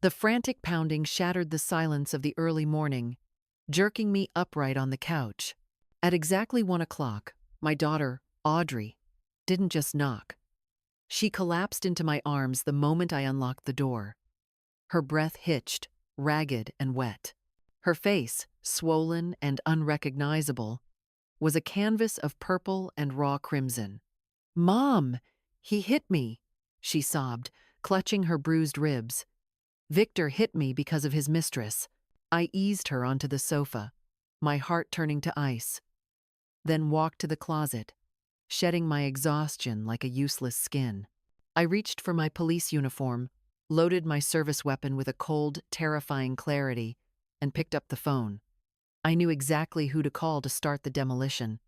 The frantic pounding shattered the silence of the early morning, jerking me upright on the couch. At exactly 1 o'clock, my daughter, Audrey, didn't just knock. She collapsed into my arms the moment I unlocked the door. Her breath hitched, ragged and wet. Her face, swollen and unrecognizable, was a canvas of purple and raw crimson. "Mom, he hit me," she sobbed, clutching her bruised ribs. "Victor hit me because of his mistress." I eased her onto the sofa, my heart turning to ice, then walked to the closet, shedding my exhaustion like a useless skin. I reached for my police uniform, loaded my service weapon with a cold, terrifying clarity, and picked up the phone. I knew exactly who to call to start the demolition.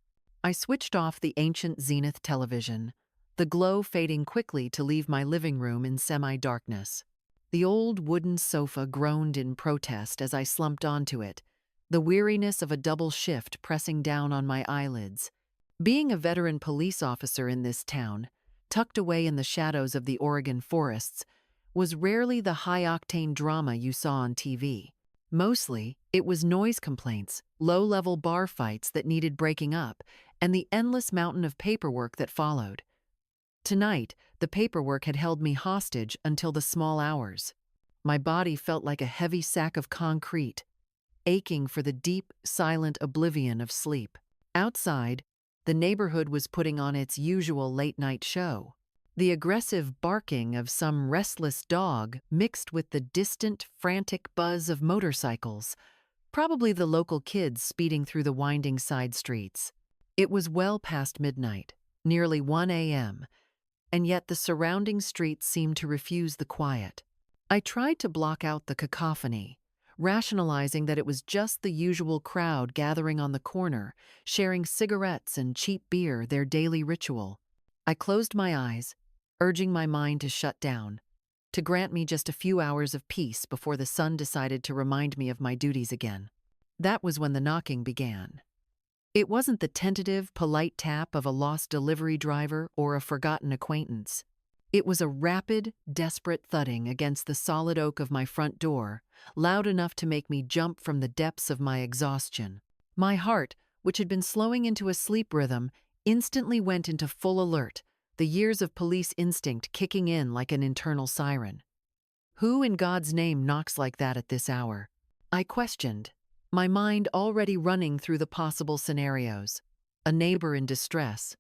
I switched off the ancient Zenith television, the glow fading quickly to leave my living room in semi-darkness. The old wooden sofa groaned in protest as I slumped onto it, the weariness of a double shift pressing down on my eyelids. Being a veteran police officer in this town, tucked away in the shadows of the Oregon forests, was rarely the high-octane drama you saw on TV. Mostly, it was noise complaints, low-level bar fights that needed breaking up, and the endless mountain of paperwork that followed. Tonight, the paperwork had held me hostage until the small hours. My body felt like a heavy sack of concrete, aching for the deep, silent oblivion of sleep. Outside, the neighborhood was putting on its usual late-night show. The aggressive barking of some restless dog mixed with the distant, frantic buzz of motorcycles, probably the local kids speeding through the winding side streets. It was well past midnight, nearly 1 a.m., and yet the surrounding streets seemed to refuse the quiet. I tried to block out the cacophony, rationalizing that it was just the usual crowd gathering on the corner, sharing cigarettes and cheap beer, their daily ritual. I closed my eyes, urging my mind to shut down, to grant me just a few hours of peace before the sun decided to remind me of my duties again. That was when the knocking began. It wasn't the tentative, polite tap of a lost delivery driver or a forgotten acquaintance. It was a rapid, desperate thudding against the solid oak of my front door, loud enough to make me jump from the depths of my exhaustion. My heart, which had been slowing into a sleep rhythm, instantly went into full alert, the years of police instinct kicking in like an internal siren. Who in God's name knocks like that at this hour? I questioned, my mind already running through the possible scenarios. A neighbor in distress,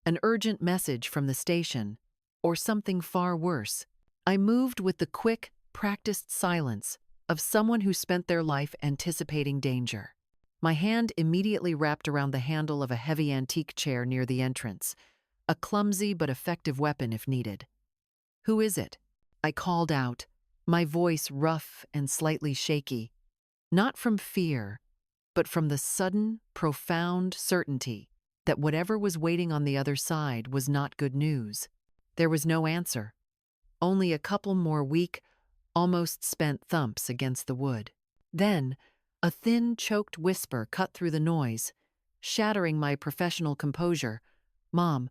an urgent message from the station, or something far worse. I moved with the quick, practiced silence of someone who spent their life anticipating danger. My hand immediately wrapped around the handle of a heavy antique chair near the entrance, a clumsy but effective weapon if needed. "Who is it?" I called out, my voice rough and slightly shaky. Not from fear, but from the sudden, profound certainty that whatever was waiting on the other side was not good news. There was no answer, only a couple more weak, almost spent thumps against the wood. Then, a thin, choked whisper cut through the noise, shattering my professional composure. "Mom,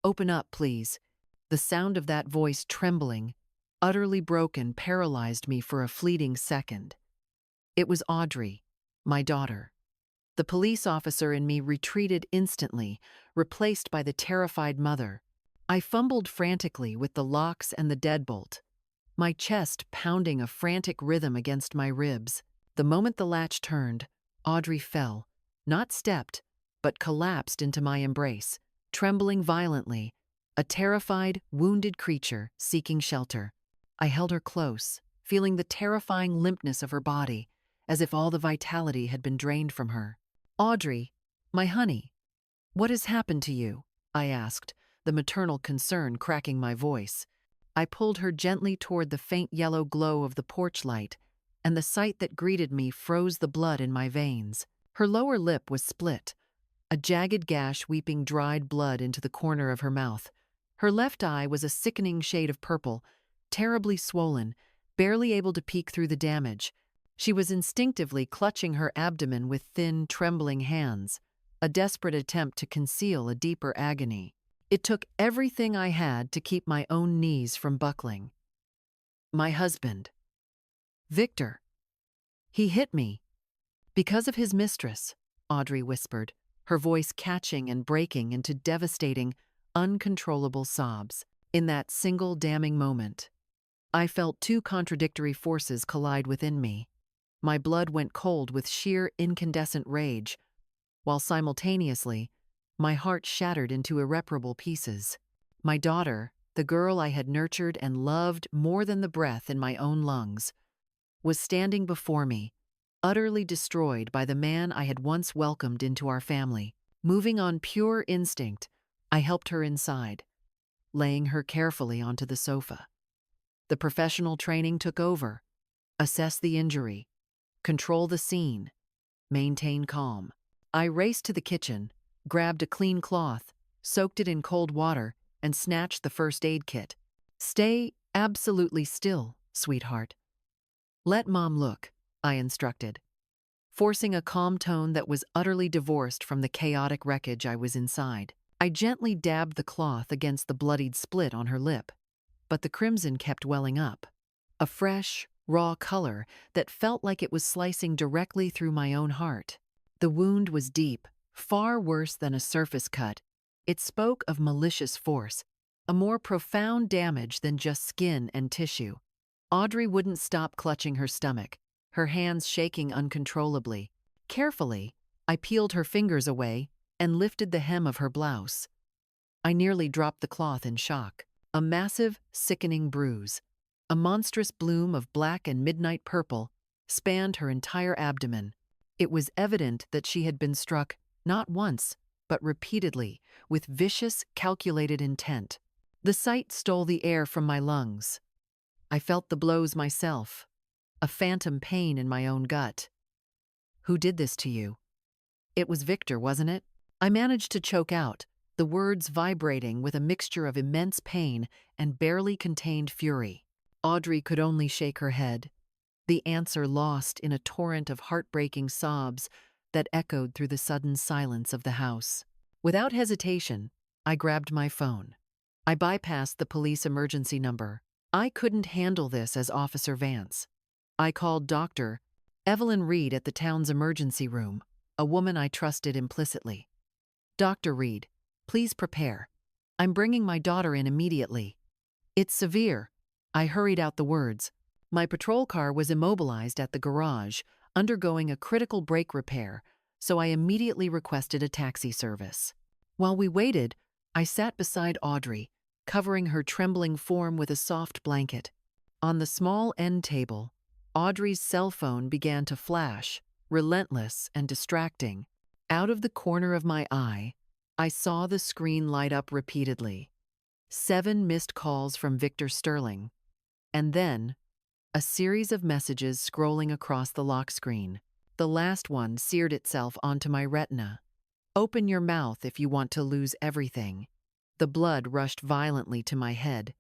open up, please." The sound of that voice trembling, utterly broken, paralyzed me for a fleeting second. It was Audrey, my daughter. The police officer in me retreated instantly, replaced by the terrified mother. I fumbled frantically with the locks and the deadbolt, my chest pounding a frantic rhythm against my ribs. The moment the latch turned, Audrey fell, not stepped, but collapsed into my embrace, trembling violently, a terrified, wounded creature seeking shelter. I held her close, feeling the terrifying limpness of her body, as if all the vitality had been drained from her. "Audrey, my honey, what has happened to you?" I asked, the maternal concern cracking my voice. I pulled her gently toward the faint yellow glow of the porch light, and the sight that greeted me froze the blood in my veins. Her lower lip was split, a jagged gash weeping dried blood into the corner of her mouth. Her left eye was a sickening shade of purple, terribly swollen, barely able to peek through the damage. She was instinctively clutching her abdomen with thin, trembling hands, a desperate attempt to conceal a deeper agony. It took everything I had to keep my own knees from buckling. "My husband." Victor. He hit me. Because of his mistress, Audrey whispered, her voice catching and breaking into devastating, uncontrollable sobs. In that single damning moment, I felt two contradictory forces collide within me. My blood went cold with sheer incandescent rage, while simultaneously, my heart shattered into irreparable pieces. My daughter, the girl I had nurtured and loved more than the breath in my own lungs, was standing before me, utterly destroyed by the man I had once welcomed into our family. Moving on pure instinct, I helped her inside, laying her carefully onto the sofa. The professional training took over. Assess the injury, control the scene, maintain calm. I raced to the kitchen, grabbed a clean cloth, soaked it in cold water, and snatched the first aid kit. Stay absolutely still, sweetheart. Let Mom look, I instructed, forcing a calm tone that was utterly divorced from the chaotic wreckage I was inside. I gently dabbed the cloth against the bloodied split on her lip, but the crimson kept welling up, a fresh, raw color that felt like it was slicing directly through my own heart. The wound was deep, far worse than a surface cut. It spoke of malicious force, a more profound damage than just skin and tissue. Audrey wouldn't stop clutching her stomach, her hands shaking uncontrollably. Carefully, I peeled her fingers away and lifted the hem of her blouse. I nearly dropped the cloth in shock. A massive, sickening bruise, a monstrous bloom of black and midnight purple, spanned her entire abdomen. It was evident that she had been struck not once, but repeatedly, with vicious, calculated intent. The sight stole the air from my lungs. I felt the blows myself, a phantom pain in my own gut. Who did this to you? It was Victor, wasn't it? I managed to choke out, the words vibrating with a mixture of immense pain and barely contained fury. Audrey could only shake her head, the answer lost in a torrent of heartbreaking sobs that echoed through the sudden silence of the house. Without hesitation, I grabbed my phone. I bypassed the police emergency number. I couldn't handle this as Officer Vance. I called Dr. Evelyn Reed at the town's emergency room, a woman I trusted implicitly. Dr. Reed, please prepare. I'm bringing my daughter in immediately. It's severe. I hurried out the words. My patrol car was immobilized at the garage, undergoing a critical brake repair, so I immediately requested a taxi service. While we waited, I sat beside Audrey, covering her trembling form with a soft blanket. On the small end table, Audrey's cell phone began to flash, relentless and distracting. Out of the corner of my eye, I saw the screen light up repeatedly. 7 missed calls from Victor Sterling, and then a series of messages scrolling across the lock screen. The last one seared itself onto my retina. Open your mouth if you want to lose everything. The blood rushed violently to my head.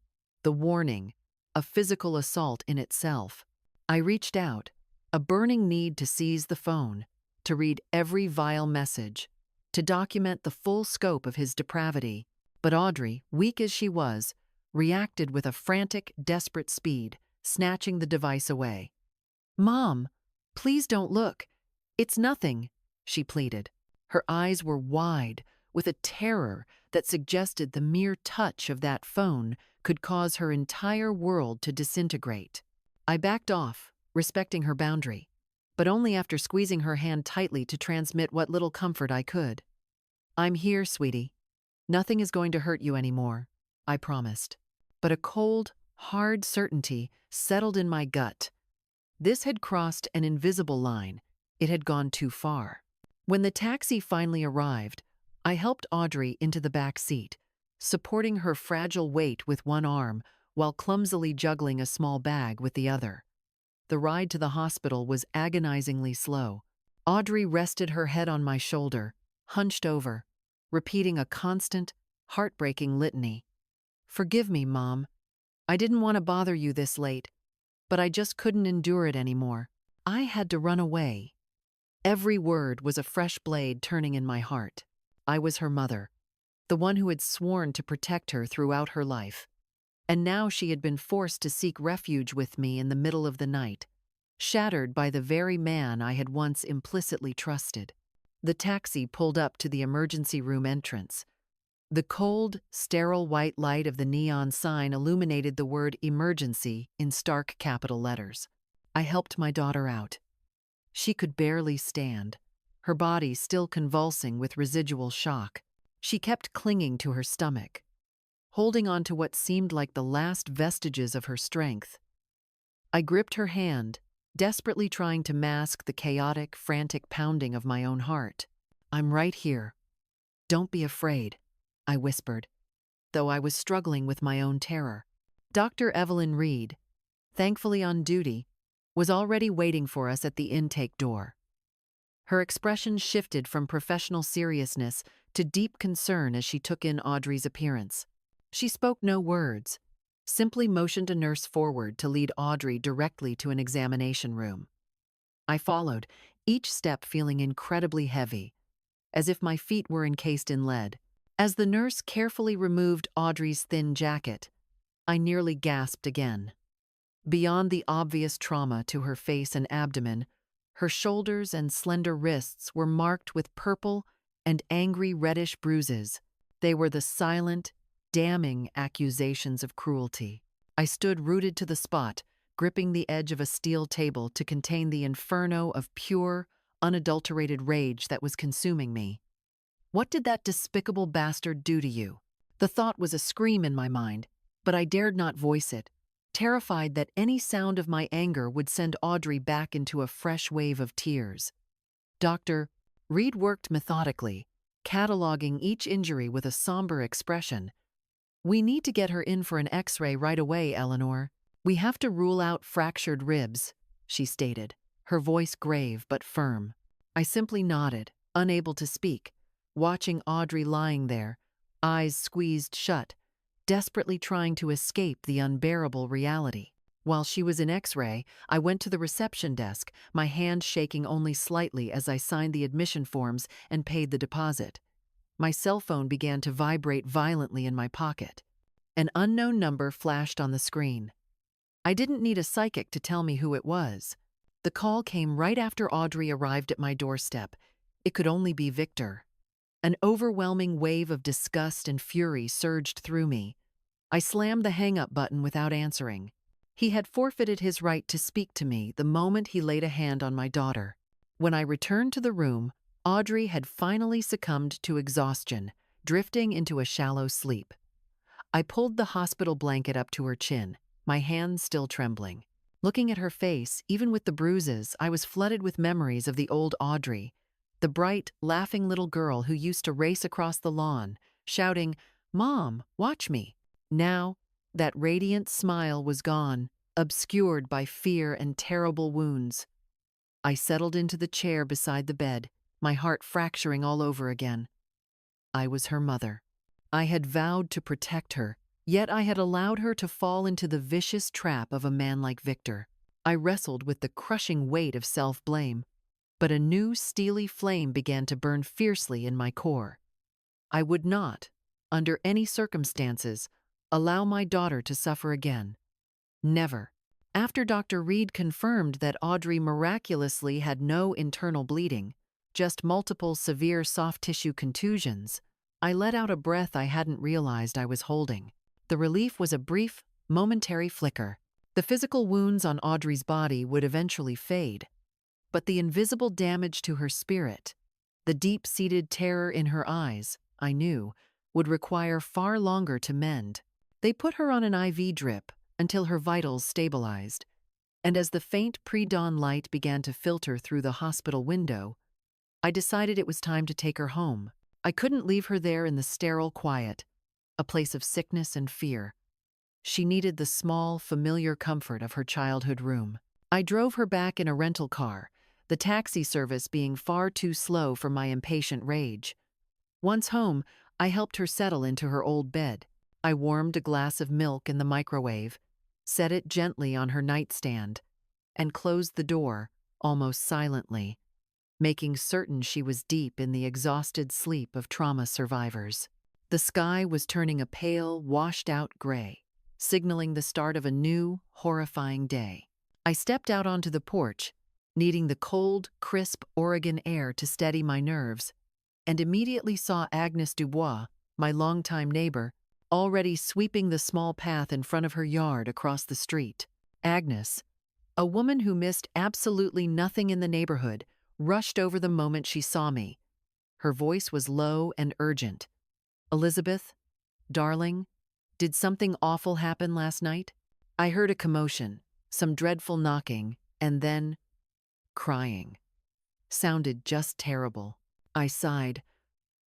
The warning, a physical assault in itself. I reached out, a burning need to seize the phone, to read every vile message, to document the full scope of his depravity. But Audrey, weak as she was, reacted with a frantic, desperate speed, snatching the device away. "Mom, please don't look. It's nothing," she pleaded. Her eyes were wide, with a terror that suggested the mere touch of that phone could cause her entire world to disintegrate. I backed off, respecting her boundary, but only after squeezing her hand tightly to transmit what little comfort I could. "I'm here, sweetie. Nothing is going to hurt you anymore," I promised. But a cold, hard certainty settled in my gut. This had crossed an invisible line. It had gone too far. When the taxi finally arrived, I helped Audrey into the back seat, supporting her fragile weight with one arm while clumsily juggling a small bag with the other. The ride to the hospital was agonizingly slow. Audrey rested her head on my shoulder, hunched over, repeating a constant, heartbreaking litany. "Forgive me, Mom. I didn't want to bother you this late, but I just couldn't endure it anymore. I had to run away." Every word was a fresh blade turning in my heart. I was her mother, the one who had sworn to protect her throughout her life. And now she had been forced to seek refuge with me in the middle of the night. shattered by the very man I had once implicitly trusted. The taxi pulled up to the emergency room entrance. The cold, sterile white light of the neon sign illuminated the word emergency in stark capital letters. I helped my daughter out. She could barely stand, her body still convulsing with residual shock. She kept clinging to her stomach, holding on to what seemed like the last vestiges of her strength. I gripped her hand, desperately trying to mask the chaotic, frantic pounding of my own heart. "I'm right here. Don't be afraid," I whispered, though I was struggling with my own terror. Dr. Evelyn Reed, thankfully on duty, was already waiting for us at the intake door. Her expression shifted from professional seriousness to deep concern as she took in Audrey's appearance. She spoke no words, simply motioned a nurse forward to lead Audrey directly to an examination room. I followed, each step feeling incredibly heavy, as if my feet were encased in lead. As the nurse carefully removed Audrey's thin jacket, I nearly gasped again. Beyond the obvious trauma to her face and abdomen, her shoulders and slender wrists were marked with purple and angry reddish bruises. They were the silent, damning accusations of cruelty. I stood rooted to the spot, gripping the edge of a steel table to contain the inferno of pure, unadulterated rage that was consuming me. What did that despicable bastard do to you? The thought was a scream in my mind, but I dared not voice it, terrified that any sound of my anger would send Audrey back into a fresh wave of tears. Dr. Reed worked methodically, cataloging each injury with a somber expression. "We need to get her in for an X-ray right away, Eleanor. We have to rule out fractured ribs," she stated, her voice grave but firm. I simply nodded, unable to speak, watching Audrey lying there, eyes squeezed shut, desperately trying to escape the unbearable reality. While she was in X-ray, I went to the reception desk, my hand shaking only slightly as I signed the admission forms and paid the deposit. My cell phone began to vibrate violently in my pocket. An unknown number flashed on the screen. I didn't need a psychic to tell me who it was. The call came right after Audrey arrived at my doorstep. It could only be Victor. An overwhelming wave of disgust and fury surged through me. I slammed the hang-up button without answering. He had forfeited his right to speak to me the moment he laid a hand on my daughter. When I returned to the room, Audrey had finally succumbed to exhaustion, drifting into a shallow sleep. I pulled the hospital blanket up to her chin, my hands still trembling. Looking at her face, even with the bruises, I was flooded with memories of the old Audrey, the bright, laughing little girl who used to race across the lawn, shouting, "Mom, watch me." Now, that radiant smile was gone, obscured by fear and terrible wounds. I settled into the chair beside the bed, my heart fracturing all over again. I was her mother. I had vowed to protect her, yet I had allowed her to fall into the vicious trap of a man like Victor. I wrestled with the crushing weight of self-blame, but a new steely flame began to burn fiercely in my core. I would not, under any circumstances, allow my daughter to suffer again. Never. After Dr. Reed confirmed that Audrey miraculously had no internal bleeding, just multiple severe soft tissue contusions, I let out a breath I hadn't realized I was holding. The relief was a brief, momentary flicker. The physical wounds on Audrey's body would eventually fade, but the invisible damage to her spirit, the deep-seated terror in her eyes, I knew, would require far longer to mend. They put her on an IV drip until her vitals stabilized, and as the faint pre-dawn light began to filter through the hospital window, I decided it was time to take her home. I couldn't leave her there in the sterile quiet, a place of sickness and fear. She needed the small, familiar comfort of her childhood room. I drove her back in a rental car, the taxi service being far too slow for my impatient rage. Once home, I helped her settle into her old bed. I warmed a glass of milk in the microwave, set it gently on her nightstand, and closed the door, almost silently, making certain she was deep in the exhausted sleep of trauma survivors. The sky was turning a pale, washed-out gray, signaling the start of a new, horrifying day. I stepped out onto the porch, needing the cold, crisp Oregon air to steady my nerves, and immediately saw Agnes Dubois, my longtime neighbor, already sweeping the small path in front of her yard across the street. Agnes, a woman who missed absolutely nothing in the neighborhood, rushed over the moment she saw me. Her voice was low and urgent. "Elizabeth, darling, did something awful happen last night?" I heard a commotion, some dreadful knocking, and then crying. Sounded just terrible. I sighed,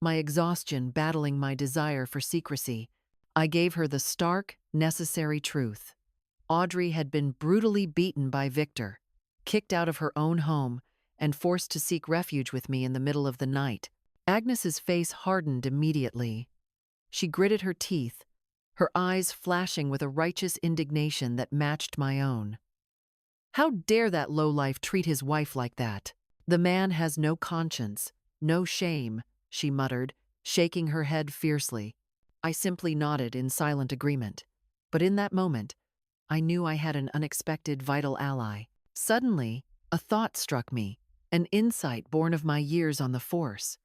my exhaustion battling my desire for secrecy. I gave her the stark, necessary truth. Audrey had been brutally beaten by Victor, kicked out of her own home, and forced to seek refuge with me in the middle of the night. Agnes's face hardened immediately. She gritted her teeth, her eyes flashing with a righteous indignation that matched my own. "How dare that lowlife treat his wife like that? The man has no conscience, no shame," she muttered, shaking her head fiercely. I simply nodded in silent agreement. But in that moment, I knew I had an unexpected vital ally. Suddenly, a thought struck me, an insight born of my years on the force.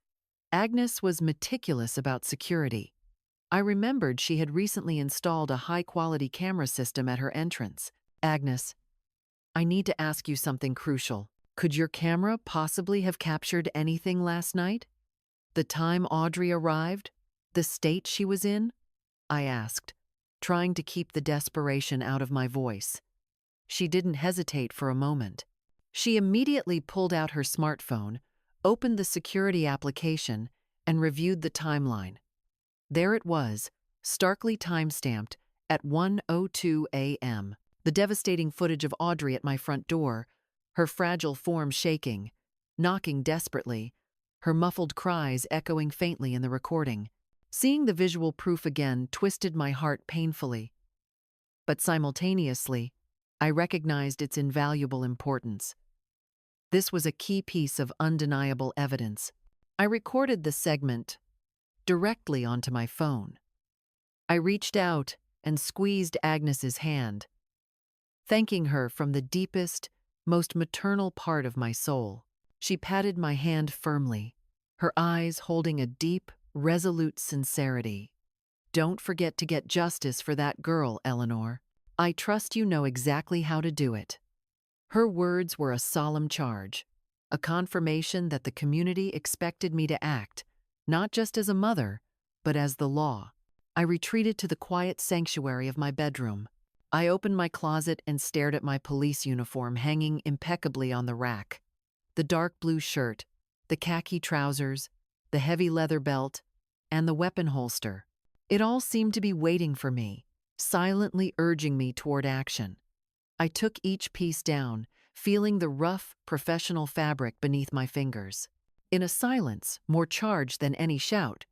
Agnes was meticulous about security. I remembered she had recently installed a high-quality camera system at her entrance. "Agnes, I need to ask you something crucial. Could your camera possibly have captured anything last night? The time Audrey arrived? The state she was in?" I asked, trying to keep the desperation out of my voice. She didn't hesitate for a moment. She immediately pulled out her smartphone, opened the security application, and reviewed the timeline. There it was, starkly time-stamped at 1:02 a.m. The devastating footage of Audrey at my front door, her fragile form shaking, knocking desperately, her muffled cries echoing faintly in the recording. Seeing the visual proof again twisted my heart painfully. But simultaneously, I recognized its invaluable importance. This was a key piece of undeniable evidence. I recorded the segment directly onto my phone. I reached out and squeezed Agnes's hand, thanking her from the deepest, most maternal part of my soul. She patted my hand firmly, her eyes holding a deep, resolute sincerity. "Don't forget to get justice for that girl, Eleanor. I trust you know exactly how to do it." Her words were a solemn charge, a confirmation that the community expected me to act, not just as a mother, but as the law. I retreated to the quiet sanctuary of my bedroom. I opened my closet and stared at my police uniform hanging impeccably on the rack. The dark blue shirt, the khaki trousers, the heavy leather belt, and the weapon holster. It all seemed to be waiting for me, silently urging me toward action. I took each piece down, feeling the rough, professional fabric beneath my fingers. In a silence more charged than any shout,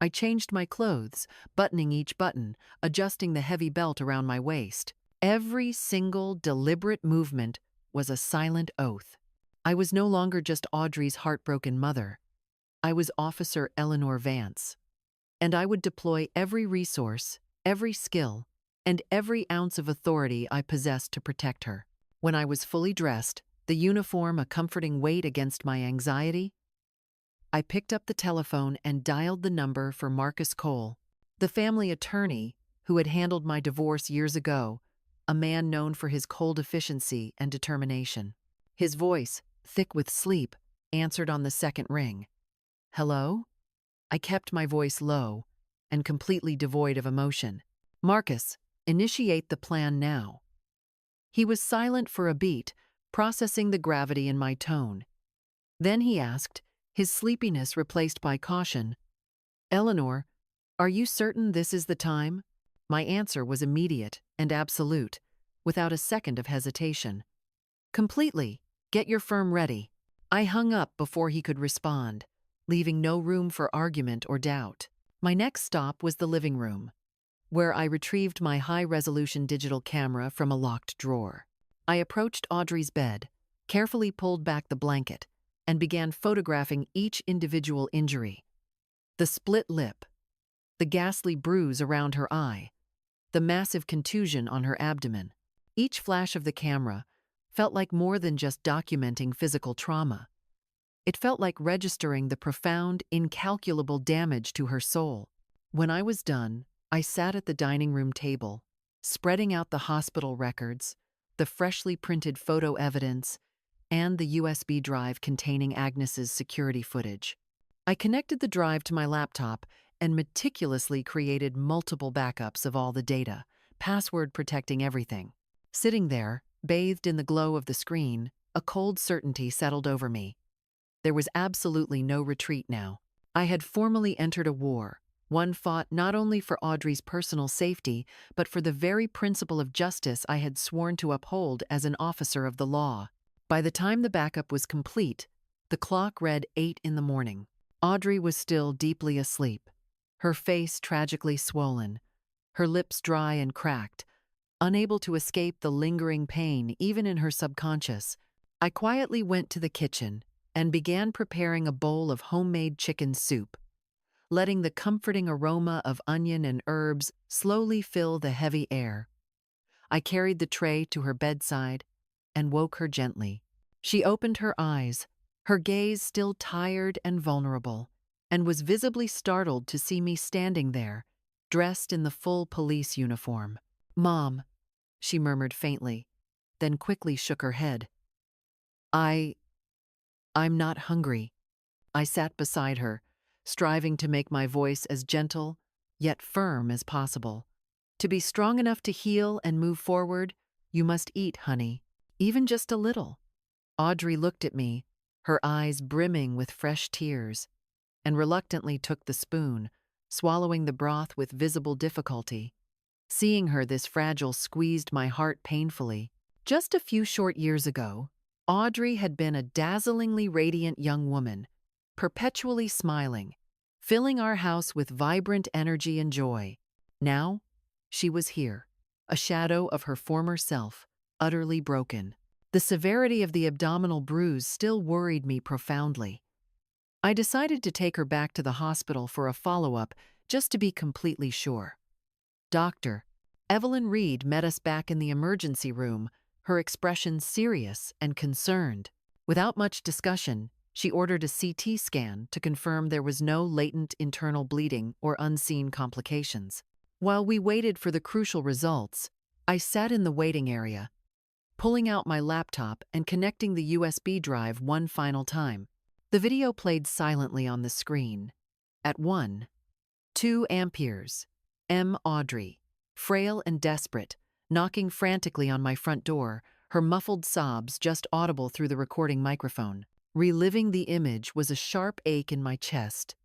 I changed my clothes, buttoning each button, adjusting the heavy belt around my waist. Every single deliberate movement was a silent oath. I was no longer just Audrey's heartbroken mother. I was Officer Eleanor Vance. And I would deploy every resource, every skill, and every ounce of authority I possessed to protect her. When I was fully dressed, the uniform a comforting weight against my anxiety, I picked up the telephone and dialed the number for Marcus Cole, the family attorney who had handled my divorce years ago, a man known for his cold efficiency and determination. His voice, thick with sleep, answered on the second ring. "Hello?" I kept my voice low and completely devoid of emotion. "Marcus, initiate the plan now." He was silent for a beat, processing the gravity in my tone. Then he asked, his sleepiness replaced by caution, "Eleanor, are you certain this is the time?" My answer was immediate and absolute, without a second of hesitation. "Completely. Get your firm ready." I hung up before he could respond, leaving no room for argument or doubt. My next stop was the living room, where I retrieved my high-resolution digital camera from a locked drawer. I approached Audrey's bed, carefully pulled back the blanket, and began photographing each individual injury. The split lip, the ghastly bruise around her eye, the massive contusion on her abdomen. Each flash of the camera, felt like more than just documenting physical trauma. It felt like registering the profound, incalculable damage to her soul. When I was done, I sat at the dining room table, spreading out the hospital records, the freshly printed photo evidence, and the USB drive containing Agnes's security footage. I connected the drive to my laptop and meticulously created multiple backups of all the data, password protecting everything. Sitting there, bathed in the glow of the screen, a cold certainty settled over me. There was absolutely no retreat now. I had formally entered a war, one fought not only for Audrey's personal safety, but for the very principle of justice I had sworn to uphold as an officer of the law. By the time the backup was complete, the clock read 8 in the morning. Audrey was still deeply asleep, her face tragically swollen, her lips dry and cracked, unable to escape the lingering pain even in her subconscious. I quietly went to the kitchen and began preparing a bowl of homemade chicken soup, letting the comforting aroma of onion and herbs slowly fill the heavy air. I carried the tray to her bedside and woke her gently. She opened her eyes, her gaze still tired and vulnerable, and was visibly startled to see me standing there, dressed in the full police uniform. "Mom," she murmured faintly, then quickly shook her head. I'm not hungry." I sat beside her, striving to make my voice as gentle, yet firm as possible. "To be strong enough to heal and move forward, you must eat, honey, even just a little." Audrey looked at me, her eyes brimming with fresh tears, and reluctantly took the spoon, swallowing the broth with visible difficulty. Seeing her this fragile squeezed my heart painfully. Just a few short years ago, Audrey had been a dazzlingly radiant young woman, perpetually smiling, filling our house with vibrant energy and joy. Now, she was here, a shadow of her former self, utterly broken. The severity of the abdominal bruise still worried me profoundly. I decided to take her back to the hospital for a follow-up just to be completely sure. Dr. Evelyn Reed met us back in the emergency room, her expression serious and concerned. Without much discussion, she ordered a CT scan to confirm there was no latent internal bleeding or unseen complications. While we waited for the crucial results, I sat in the waiting area, pulling out my laptop and connecting the USB drive one final time. The video played silently on the screen. At 1.2 amperes, Audrey, frail and desperate, knocking frantically on my front door, her muffled sobs just audible through the recording microphone. Reliving the image was a sharp ache in my chest,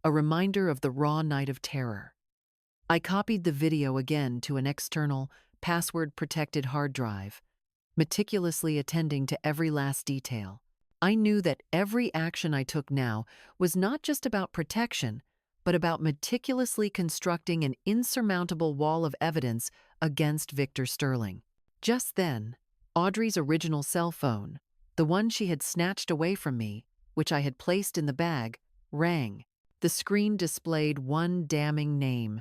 a reminder of the raw night of terror. I copied the video again to an external, password-protected hard drive, meticulously attending to every last detail. I knew that every action I took now was not just about protection, but about meticulously constructing an insurmountable wall of evidence against Victor Sterling. Just then, Audrey's original cell phone, the one she had snatched away from me, which I had placed in the bag, rang. The screen displayed one damning name: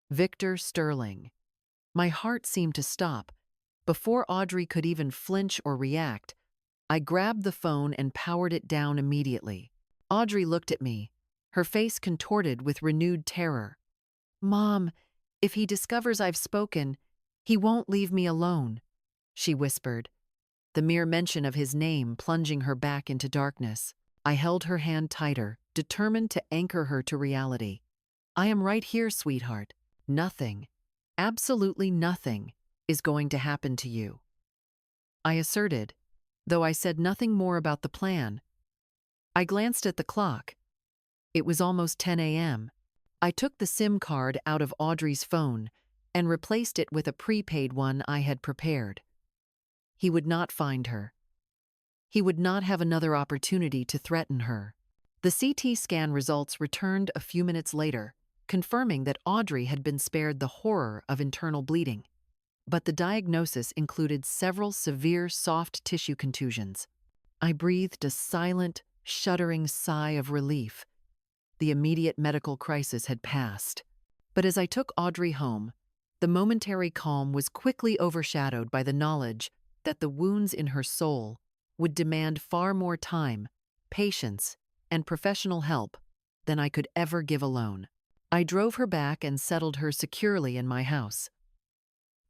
Victor Sterling. My heart seemed to stop. Before Audrey could even flinch or react, I grabbed the phone and powered it down immediately. Audrey looked at me, her face contorted with renewed terror. "Mom, if he discovers I've spoken, he won't leave me alone," she whispered, the mere mention of his name plunging her back into darkness. I held her hand tighter, determined to anchor her to reality. "I am right here, sweetheart. Nothing, absolutely nothing, is going to happen to you," I asserted, though I said nothing more about the plan. I glanced at the clock. It was almost 10 a.m. I took the SIM card out of Audrey's phone and replaced it with a prepaid one I had prepared. He would not find her. He would not have another opportunity to threaten her. The CT scan results returned a few minutes later, confirming that Audrey had been spared the horror of internal bleeding. But the diagnosis included several severe soft tissue contusions. I breathed a silent, shuddering sigh of relief. The immediate medical crisis had passed. But as I took Audrey home, the momentary calm was quickly overshadowed by the knowledge that the wounds in her soul would demand far more time, patience, and professional help than I could ever give alone. I drove her back and settled her securely in my house.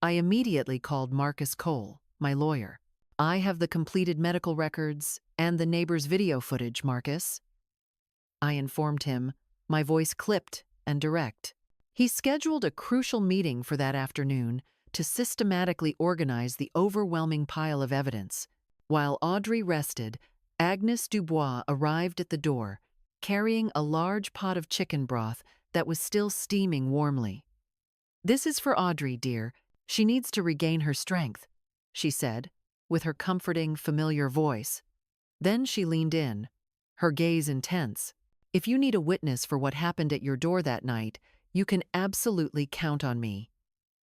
I immediately called Marcus Cole, my lawyer. "I have the completed medical records and the neighbor's video footage, Marcus," I informed him, my voice clipped and direct. He scheduled a crucial meeting for that afternoon to systematically organize the overwhelming pile of evidence. While Audrey rested, Agnes Dubois arrived at the door, carrying a large pot of chicken broth that was still steaming warmly. "This is for Audrey, dear. She needs to regain her strength," she said, with her comforting, familiar voice. Then she leaned in, her gaze intense. "If you need a witness for what happened at your door that night, you can absolutely count on me."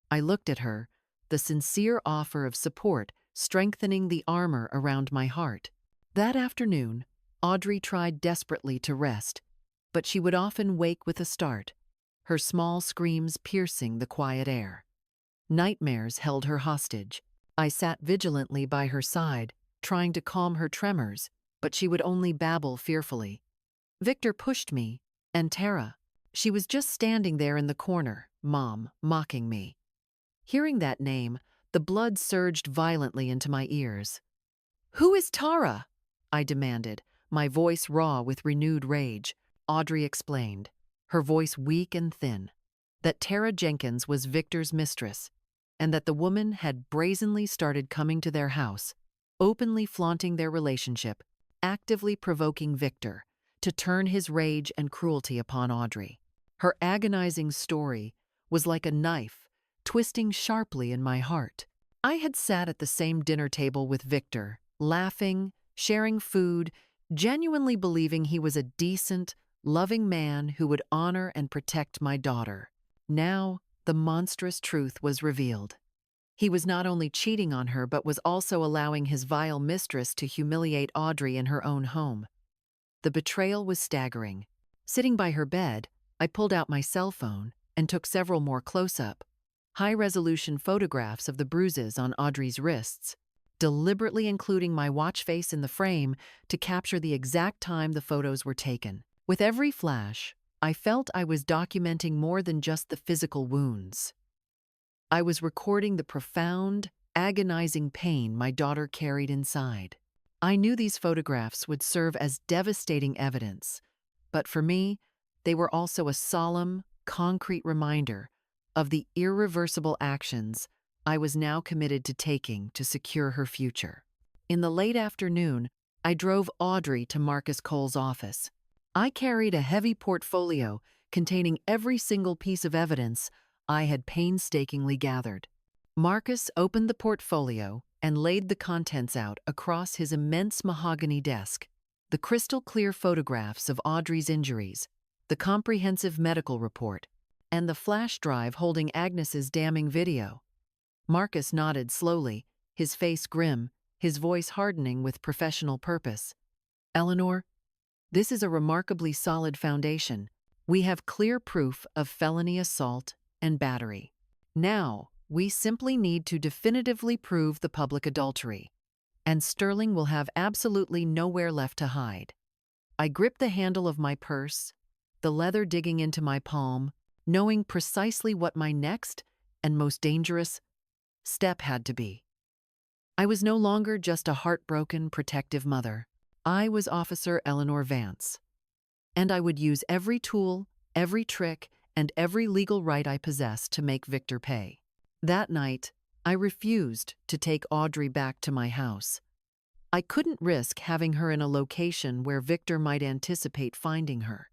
I looked at her, the sincere offer of support strengthening the armor around my heart. That afternoon, Audrey tried desperately to rest, but she would often wake with a start, her small screams piercing the quiet air. Nightmares held her hostage. I sat vigilantly by her side, trying to calm her tremors, but she would only babble fearfully. "Victor pushed me, and Tara. She was just standing there in the corner, Mom, mocking me." Hearing that name, the blood surged violently into my ears. "Who is Tara?" I demanded, my voice raw with renewed rage. Audrey explained, her voice weak and thin, that Tara Jenkins was Victor's mistress, and that the woman had brazenly started coming to their house, openly flaunting their relationship, actively provoking Victor to turn his rage and cruelty upon Audrey. Her agonizing story was like a knife, twisting sharply in my heart. I had sat at the same dinner table with Victor, laughing, sharing food, genuinely believing he was a decent, loving man who would honor and protect my daughter. Now, the monstrous truth was revealed. He was not only cheating on her, but was also allowing his vile mistress to humiliate Audrey in her own home. The betrayal was staggering. Sitting by her bed, I pulled out my cell phone and took several more close-up, high-resolution photographs of the bruises on Audrey's wrists, deliberately including my watch face in the frame to capture the exact time the photos were taken. With every flash, I felt I was documenting more than just the physical wounds. I was recording the profound, agonizing pain my daughter carried inside. I knew these photographs would serve as devastating evidence, but for me, they were also a solemn, concrete reminder of the irreversible actions I was now committed to taking to secure her future. In the late afternoon, I drove Audrey to Marcus Cole's office. I carried a heavy portfolio containing every single piece of evidence I had painstakingly gathered. Marcus opened the portfolio and laid the contents out across his immense mahogany desk. The crystal-clear photographs of Audrey's injuries, the comprehensive medical report, and the flash drive holding Agnes's damning video. Marcus nodded slowly, his face grim, his voice hardening with professional purpose. "Eleanor, this is a remarkably solid foundation. We have clear proof of felony assault and battery. Now, we simply need to definitively prove the public adultery, and Sterling will have absolutely nowhere left to hide." I gripped the handle of my purse, the leather digging into my palm, knowing precisely what my next and most dangerous step had to be. I was no longer just a heartbroken, protective mother. I was Officer Eleanor Vance, and I would use every tool, every trick, and every legal right I possessed to make Victor pay. That night, I refused to take Audrey back to my house. I couldn't risk having her in a location where Victor might anticipate finding her.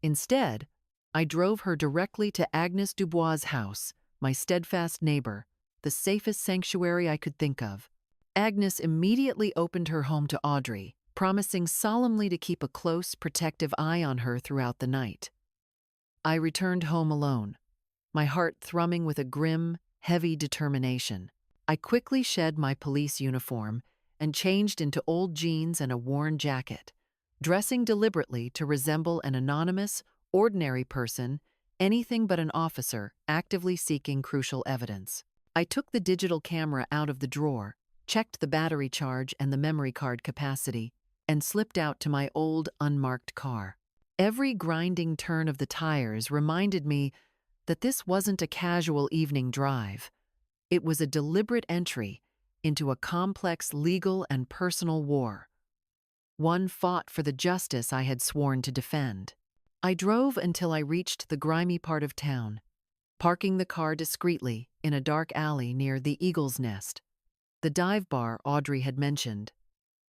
Instead, I drove her directly to Agnes Dubois' house, my steadfast neighbor, the safest sanctuary I could think of. Agnes immediately opened her home to Audrey, promising solemnly to keep a close, protective eye on her throughout the night. I returned home alone, my heart thrumming with a grim, heavy determination. I quickly shed my police uniform and changed into old jeans and a worn jacket, dressing deliberately to resemble an anonymous, ordinary person, anything but an officer actively seeking crucial evidence. I took the digital camera out of the drawer, checked the battery charge and the memory card capacity, and slipped out to my old, unmarked car. Every grinding turn of the tires reminded me that this wasn't a casual evening drive. It was a deliberate entry into a complex legal and personal war, one fought for the justice I had sworn to defend. I drove until I reached the grimy part of town, parking the car discreetly in a dark alley near the Eagle's Nest, the dive bar Audrey had mentioned.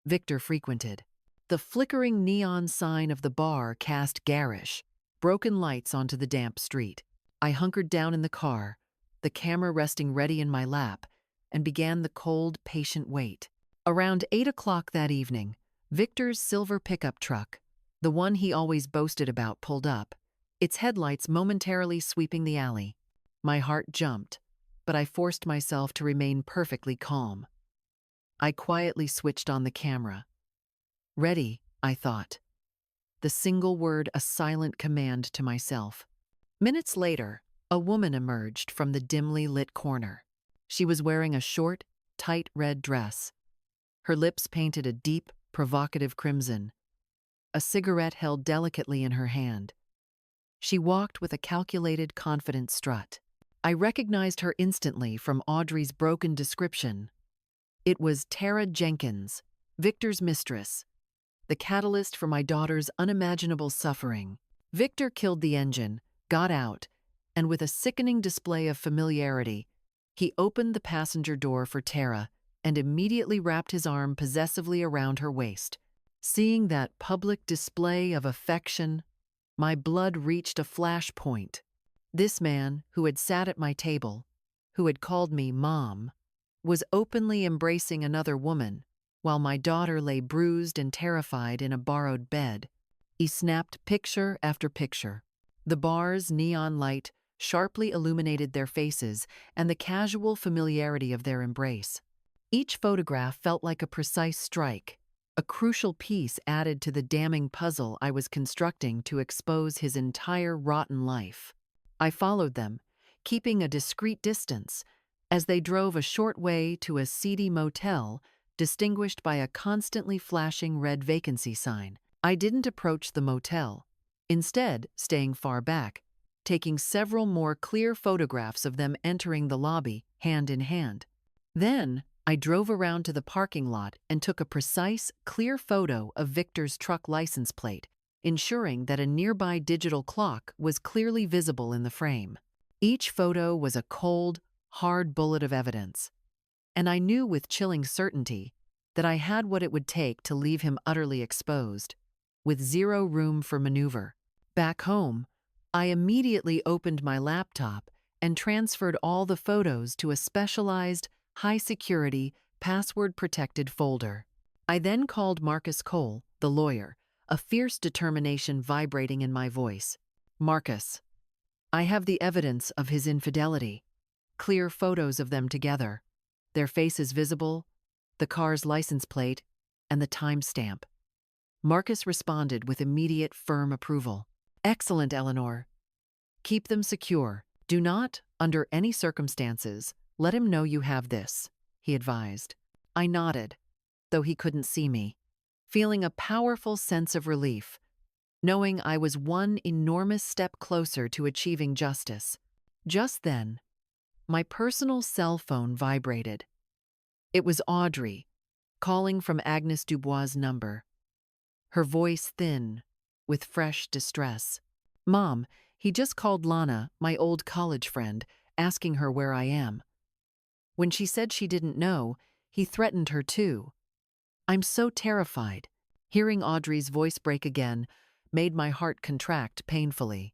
Victor frequented. The flickering neon sign of the bar cast garish, broken lights onto the damp street. I hunkered down in the car, the camera resting ready in my lap, and began the cold, patient wait. Around 8 o'clock that evening, Victor's silver pickup truck, the one he always boasted about, pulled up, its headlights momentarily sweeping the alley. My heart jumped, but I forced myself to remain perfectly calm. I quietly switched on the camera. Ready, I thought. The single word a silent command to myself. Minutes later, a woman emerged from the dimly lit corner. She was wearing a short, tight red dress. Her lips painted a deep, provocative crimson. A cigarette held delicately in her hand. She walked with a calculated, confident strut. I recognized her instantly from Audrey's broken description. It was Tara Jenkins, Victor's mistress, the catalyst for my daughter's unimaginable suffering. Victor killed the engine, got out, and with a sickening display of familiarity, he opened the passenger door for Tara and immediately wrapped his arm possessively around her waist. Seeing that public display of affection, my blood reached a flashpoint. This man, who had sat at my table, who had called me Mom, was openly embracing another woman, while my daughter lay bruised and terrified in a borrowed bed. He snapped picture after picture. The bar's neon light sharply illuminated their faces and the casual familiarity of their embrace. Each photograph felt like a precise strike, a crucial piece added to the damning puzzle I was constructing to expose his entire rotten life. I followed them, keeping a discreet distance, as they drove a short way to a seedy motel distinguished by a constantly flashing red vacancy sign. I didn't approach the motel, instead staying far back, taking several more clear photographs of them entering the lobby, hand in hand. Then, I drove around to the parking lot and took a precise, clear photo of Victor's truck license plate, ensuring that a nearby digital clock was clearly visible in the frame. Each photo was a cold, hard bullet of evidence, and I knew with chilling certainty that I had what it would take to leave him utterly exposed, with zero room for maneuver. Back home, I immediately opened my laptop and transferred all the photos to a specialized, high-security, password-protected folder. I then called Marcus Cole, the lawyer, a fierce determination vibrating in my voice. Marcus, I have the evidence of his infidelity. Clear photos of them together, their faces visible, the car's license plate, and the timestamp. Marcus responded with immediate, firm approval. Excellent, Eleanor. Keep them secure. Do not, under any circumstances, let him know you have this, he advised. I nodded, though he couldn't see me, feeling a powerful sense of relief, knowing I was one enormous step closer to achieving justice. Just then, my personal cell phone vibrated. It was Audrey, calling from Agnes Dubois' number, her voice thin, with fresh distress. Mom, he just called Lana, my old college friend, asking her where I am. When she said she didn't know, he threatened her too. I'm so terrified. Hearing Audrey's voice break again made my heart contract painfully.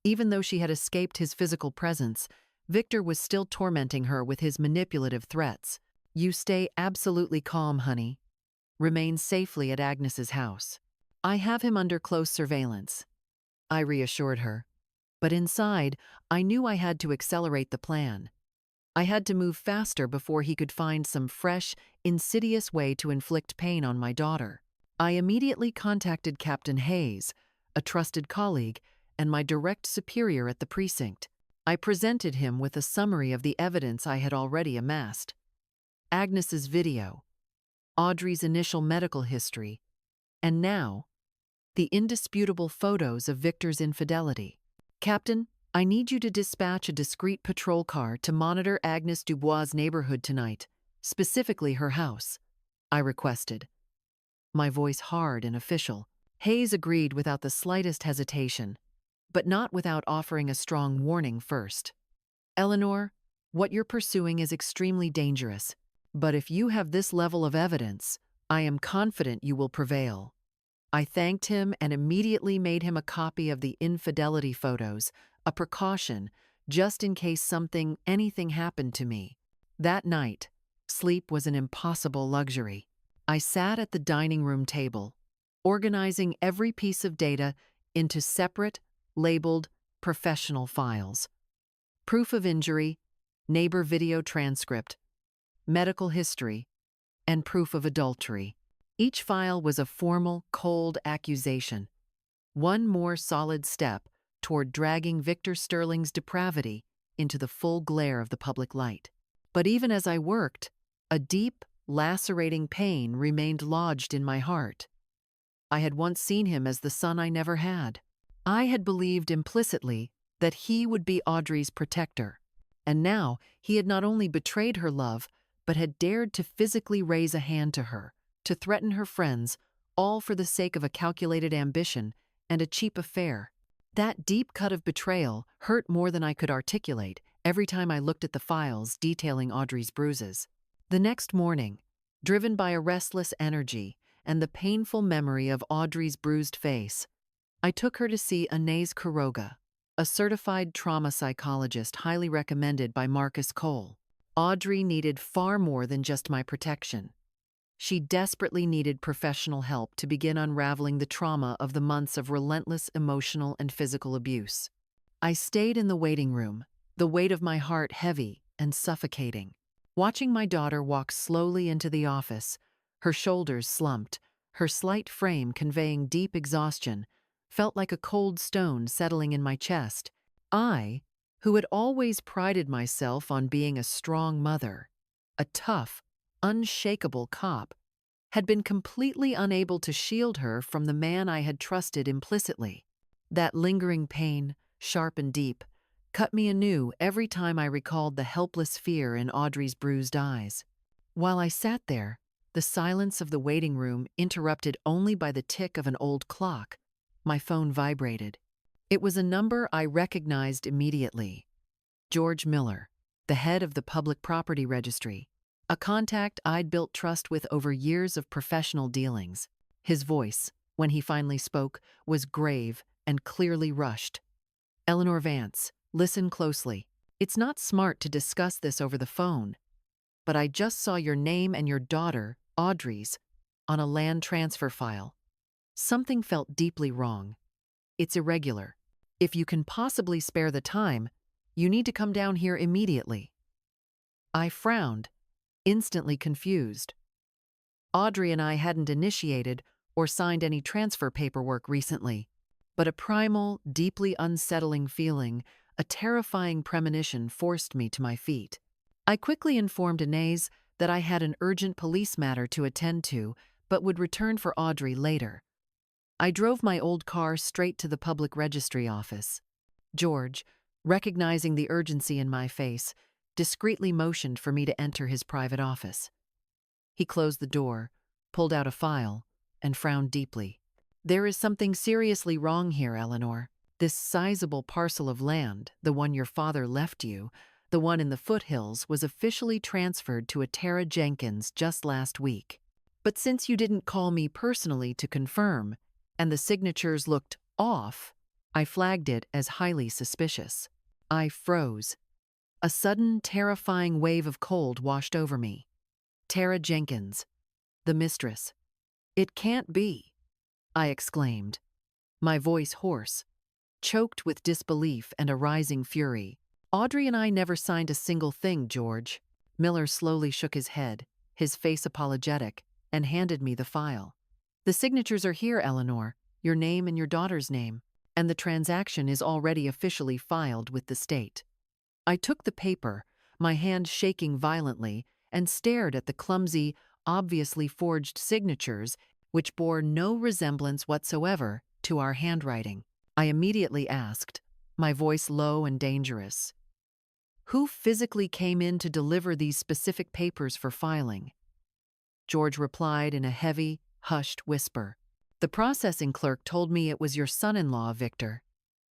Even though she had escaped his physical presence, Victor was still tormenting her with his manipulative threats. You stay absolutely calm, honey. Remain safely at Agnes's house. I have him under close surveillance, I reassured her. But inside, I knew I had to accelerate the plan. I had to move faster before he could find some fresh, insidious way to inflict pain on my daughter. I immediately contacted Captain Hayes, a trusted colleague, and my direct superior at the precinct. I presented him with a summary of the evidence I had already amassed. Agnes's video, Audrey's initial medical history, and now, the indisputable photos of Victor's infidelity. Captain, I need you to dispatch a discreet patrol car to monitor Agnes Dubois' neighborhood tonight, specifically her house, I requested, my voice hard and official. Hayes agreed without the slightest hesitation, but not without offering a strong warning first. Eleanor, what you're pursuing is extremely dangerous, but if you have this level of evidence, I am confident you will prevail. I thanked him and immediately made him a copy of the infidelity photos, a precaution, just in case anything happened to me. That night, sleep was an impossible luxury. I sat at the dining room table, organizing every piece of data into separate, labeled, professional files. Proof of injury, neighbor video transcript, medical history, and proof of adultery. Each file was a formal, cold accusation. One more solid step toward dragging Victor Sterling's depravity into the full glare of the public light. But even as I worked, a deep, lacerating pain remained lodged in my heart. I had once seen him as the son I never had. I had believed implicitly that he would be Audrey's protector, and now he had not only betrayed her love, but had dared to physically raise a hand to her, to threaten her friends, all for the sake of a calculated ambition and a cheap affair. That deep cut of betrayal hurt more than I could articulate every time I looked at the files detailing Audrey's bruises. The next morning, driven by a restless energy and the painful memory of Audrey's bruised face, I took her to see Inez Quiroga, a certified trauma psychologist highly recommended by Marcus Cole. Audrey needed far more than just my protection. She desperately needed professional help to begin unraveling the trauma of the months of relentless emotional and physical abuse. I stayed in the waiting room, the weight of my heart heavy and suffocating. Watching my daughter walk slowly into the office, her shoulders slumped, her slight frame conveying deep exhaustion, felt like a cold stone settling in my chest. I, who had always prided myself on being a strong mother, a tough, unshakable cop, had been completely unable to shield her from the man I had trusted implicitly. That lingering pain, sharp and deep, cut me anew every time I recalled the helpless fear in Audrey's bruised eyes. While I sat there, the silence of the waiting room interrupted only by the tick of an old clock. My phone vibrated. It was a number I recognized immediately. George Miller, the head of the Public Property Registry, a contact I'd built trust with over years of professional dealings. His voice, when he finally spoke, was grave and clearly rushed. Eleanor Vance, listen closely. It's not smart to discuss this over the phone, but I just saw your name and your daughter, Audrey's, on a land transfer file. Something felt deeply wrong. It's irregular. If you can possibly spare the time, you need to come down here immediately. I frowned, instantly confused. Audrey and I hadn't initiated or signed any transfer paperwork recently, but a primal, deeply unsettling feeling, a terrifying premonition forced me to my feet. I quickly informed Inez that I had an urgent police matter to attend to, but would return for Audrey later. I drove my old car straight to the public registry office. George, recognizing the urgency in my face, discreetly motioned for me to enter his private office. He closed the door, pulled out a file, and frowned deeply. There is something seriously wrong here, Eleanor. This sizable parcel of land, the one your father left you, the one in the foothills, was officially transferred to a Tara Jenkins just last week. But since you didn't call me personally to confirm, and the signatures looked off, I flagged it as highly suspicious. I froze. A sudden, terrifying wave of cold washed over me. Tara Jenkins, the Mistress. It can't be, I exclaimed, my voice hoarse, choked with disbelief and a rising fury. Audrey and I never signed a single thing, George. Miller slowly shook his head, his face apologetic, and handed me the file. The signatures are here, Eleanor, your name and your daughter's name, and the transaction is already officially filed with the state. I took the paper, my hand shaking violently, and stared at the clumsy, obviously forged signatures which bore no resemblance whatsoever to our handwriting. I immediately asked, my voice low and dangerous, "Who physically came in to deliver these specific papers for filing?" George replied in a heavy, hushed whisper. "The processing clerk told me it was your son-in-law, Victor.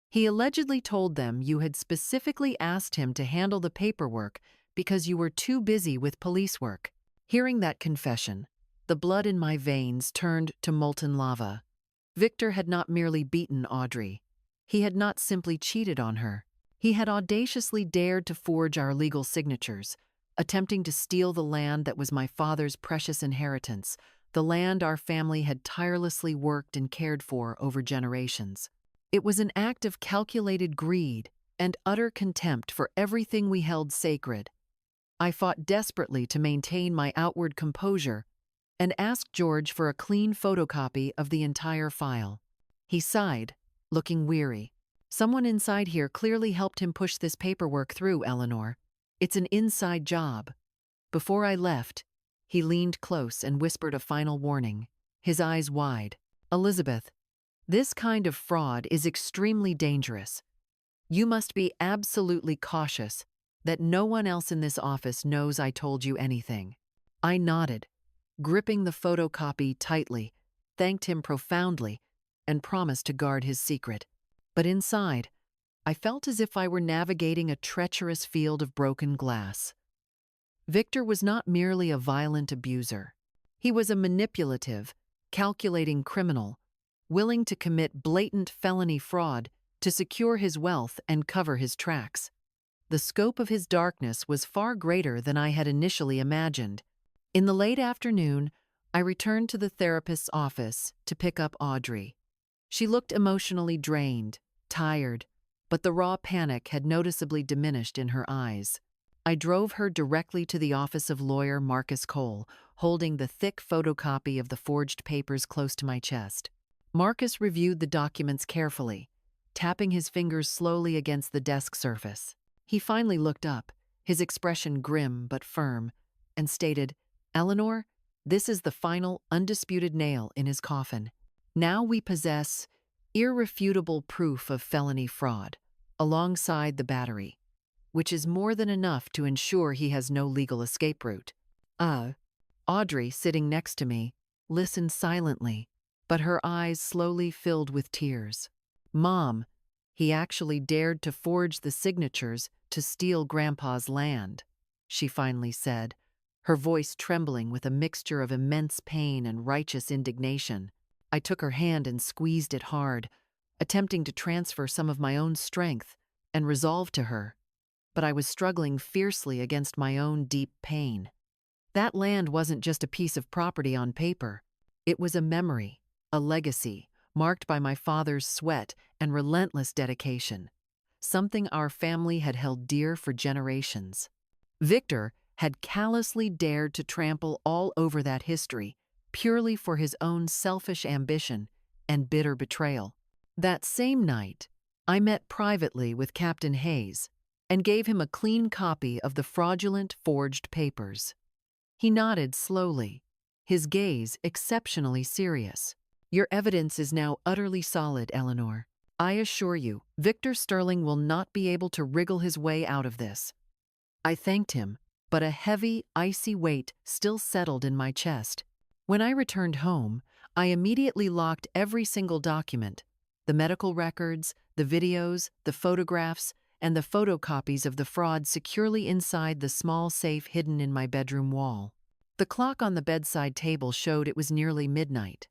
He allegedly told them you had specifically asked him to handle the paperwork because you were too busy with police work." Hearing that confession, the blood in my veins turned to molten lava. Victor had not merely beaten Audrey. He had not simply cheated on her. He had audaciously dared to forge our legal signatures, attempting to steal the land that was my father's precious inheritance, the land our family had tirelessly worked and cared for over generations. It was an act of calculated greed and utter contempt for everything we held sacred. I fought desperately to maintain my outward composure and asked George for a clean photocopy of the entire file. He sighed, looking weary. "Someone inside here clearly helped him push this paperwork through, Eleanor. It's an inside job." Before I left, he leaned close and whispered a final warning, his eyes wide. "Elizabeth, this kind of fraud is extremely dangerous. You must be absolutely cautious that no one else in this office knows I told you anything." I nodded, gripping the photocopy tightly, thanked him profoundly, and promised to guard his secret. But inside, I felt as if I were navigating a treacherous field of broken glass. Victor was not merely a violent abuser. He was a manipulative, calculating criminal, willing to commit blatant felony fraud to secure his wealth and cover his tracks. The scope of his darkness was far greater than I had initially imagined. In the late afternoon, I returned to the therapist's office to pick up Audrey. She looked emotionally drained, tired, but the raw panic had noticeably diminished in her eyes. I drove her directly to the office of lawyer Marcus Cole, holding the thick photocopy of the forged papers close to my chest. Marcus reviewed the documents carefully, tapping his fingers slowly against the desk surface. He finally looked up, his expression grim but firm, and stated, "Eleanor, this is the final, undisputed nail in his coffin. Now we possess irrefutable proof of felony fraud, alongside the battery, which is more than enough to ensure he has no legal escape route." Audrey, sitting next to me, listened silently, but her eyes slowly filled with tears. "Mom, he actually dared to forge the signatures to steal Grandpa's land," she finally said, her voice trembling with a mixture of immense pain and righteous indignation. I took her hand and squeezed it hard, attempting to transfer some of my own strength and resolve to her, but I was struggling fiercely against my own deep pain. That land wasn't just a piece of property on paper. It was a memory, a legacy, marked by my father's sweat and relentless dedication, something our family had held dear for generations. Victor had callously dared to trample all over that history, purely for his own selfish ambition and bitter betrayal. That same night, I met privately with Captain Hayes and gave him a clean copy of the fraudulent forged papers. He nodded slowly, his gaze exceptionally serious. "Your evidence is now utterly solid, Eleanor. I assure you, Victor Sterling will not be able to wriggle his way out of this." I thanked him, but a heavy, icy weight still settled in my chest. When I returned home, I immediately locked every single document, the medical records, the videos, the photographs, and the photocopies of the fraud securely inside the small safe hidden in my bedroom wall. The clock on the bedside table showed it was nearly midnight,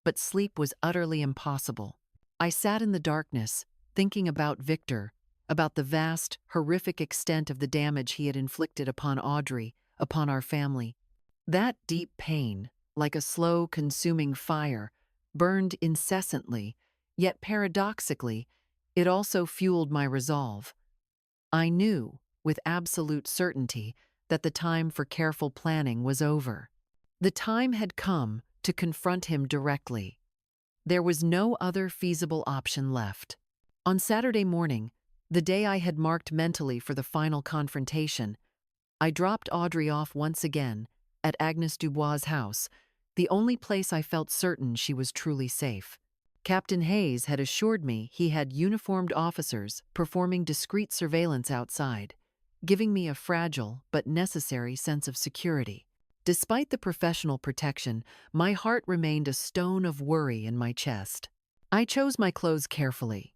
but sleep was utterly impossible. I sat in the darkness, thinking about Victor, about the vast, horrific extent of the damage he had inflicted upon Audrey, upon our family. That deep pain, like a slow, consuming fire, burned incessantly, yet paradoxically, it also fueled my resolve. I knew, with absolute certainty, that the time for careful planning was over. The time had come to confront him directly. There was no other feasible option left. On Saturday morning, the day I had marked mentally for the final confrontation, I dropped Audrey off once again at Agnes Dubois' house, the only place I felt certain she was truly safe. Captain Hayes had assured me he had uniformed officers performing discreet surveillance outside, giving me a fragile but necessary sense of security. Despite the professional protection, my heart remained a stone of worry in my chest. I chose my clothes carefully.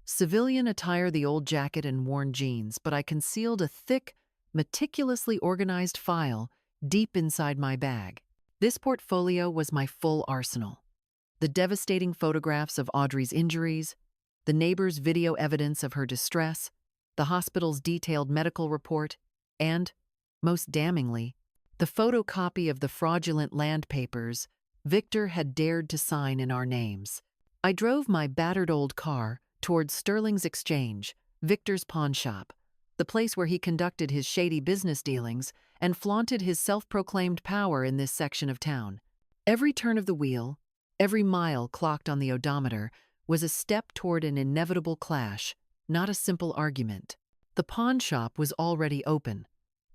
Civilian attire, the old jacket and worn jeans, but I concealed a thick, meticulously organized file deep inside my bag. This portfolio was my full arsenal. The devastating photographs of Audrey's injuries, the neighbor's video evidence of her distress, the hospital's detailed medical report, and, most damningly, the photocopy of the fraudulent land papers Victor had dared to sign in our names. I drove my battered old car towards Sterling's Exchange, Victor's pawn shop, the place where he conducted his shady business dealings and flaunted his self-proclaimed power in this section of town. Every turn of the wheel, every mile clocked on the odometer, was a step toward an inevitable clash, not a simple argument. The pawn shop was already open,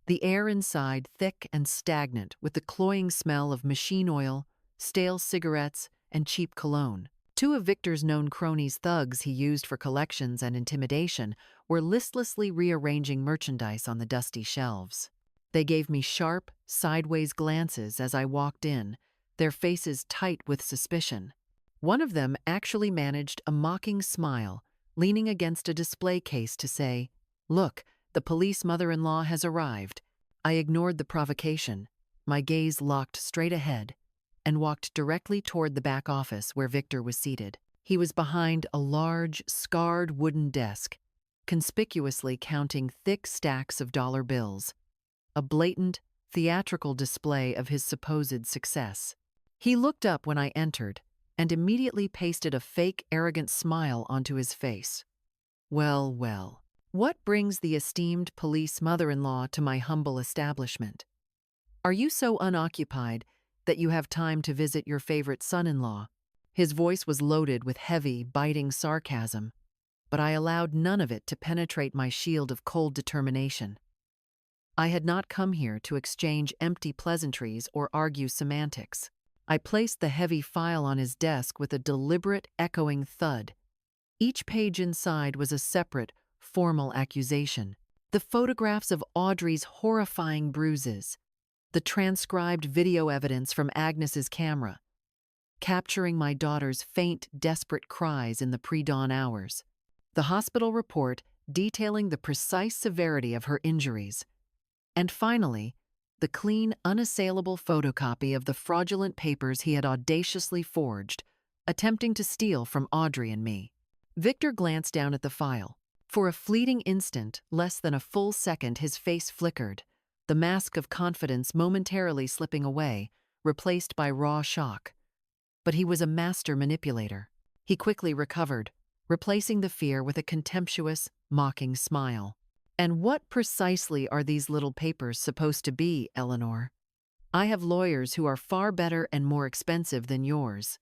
the air inside thick and stagnant with the cloying smell of machine oil, stale cigarettes, and cheap cologne. Two of Victor's known cronies, thugs he used for collections and intimidation, were listlessly rearranging merchandise on the dusty shelves. They gave me sharp, sideways glances as I walked in, their faces tight with suspicion. One of them actually managed a mocking smile, leaning against a display case to say, "Look, the police mother-in-law has arrived." I ignored the provocation, my gaze locked straight ahead, and walked directly toward the back office where Victor was seated. He was behind a large, scarred wooden desk, conspicuously counting thick stacks of dollar bills, a blatant, theatrical display of his supposed success. He looked up when I entered and immediately pasted a fake, arrogant smile onto his face. Well, well. What brings the esteemed police mother-in-law to my humble establishment? Are you so unoccupied that you have time to visit your favorite son-in-law? His voice was loaded with heavy, biting sarcasm, but I allowed none of it to penetrate my shield of cold determination. I had not come here to exchange empty pleasantries or argue semantics. I placed the heavy file on his desk with a deliberate, echoing thud. Each page inside was a separate, formal accusation. The photographs of Audrey's horrifying bruises, the transcribed video evidence from Agnes's camera, capturing my daughter's faint, desperate cries in the pre-dawn hours, the hospital report detailing the precise severity of her injuries, and finally, the clean, unassailable photocopy of the fraudulent papers he had audaciously forged, attempting to steal from Audrey and me. Victor glanced down at the file. For a fleeting instant, less than a full second, his face flickered, the mask of confidence momentarily slipping away, replaced by raw shock. But he was a master manipulator. He quickly recovered, replacing the fear with a contemptuous, mocking smile. "And what precisely are these little papers supposed to be, Eleanor? I have lawyers who are far better and more expensive than yours.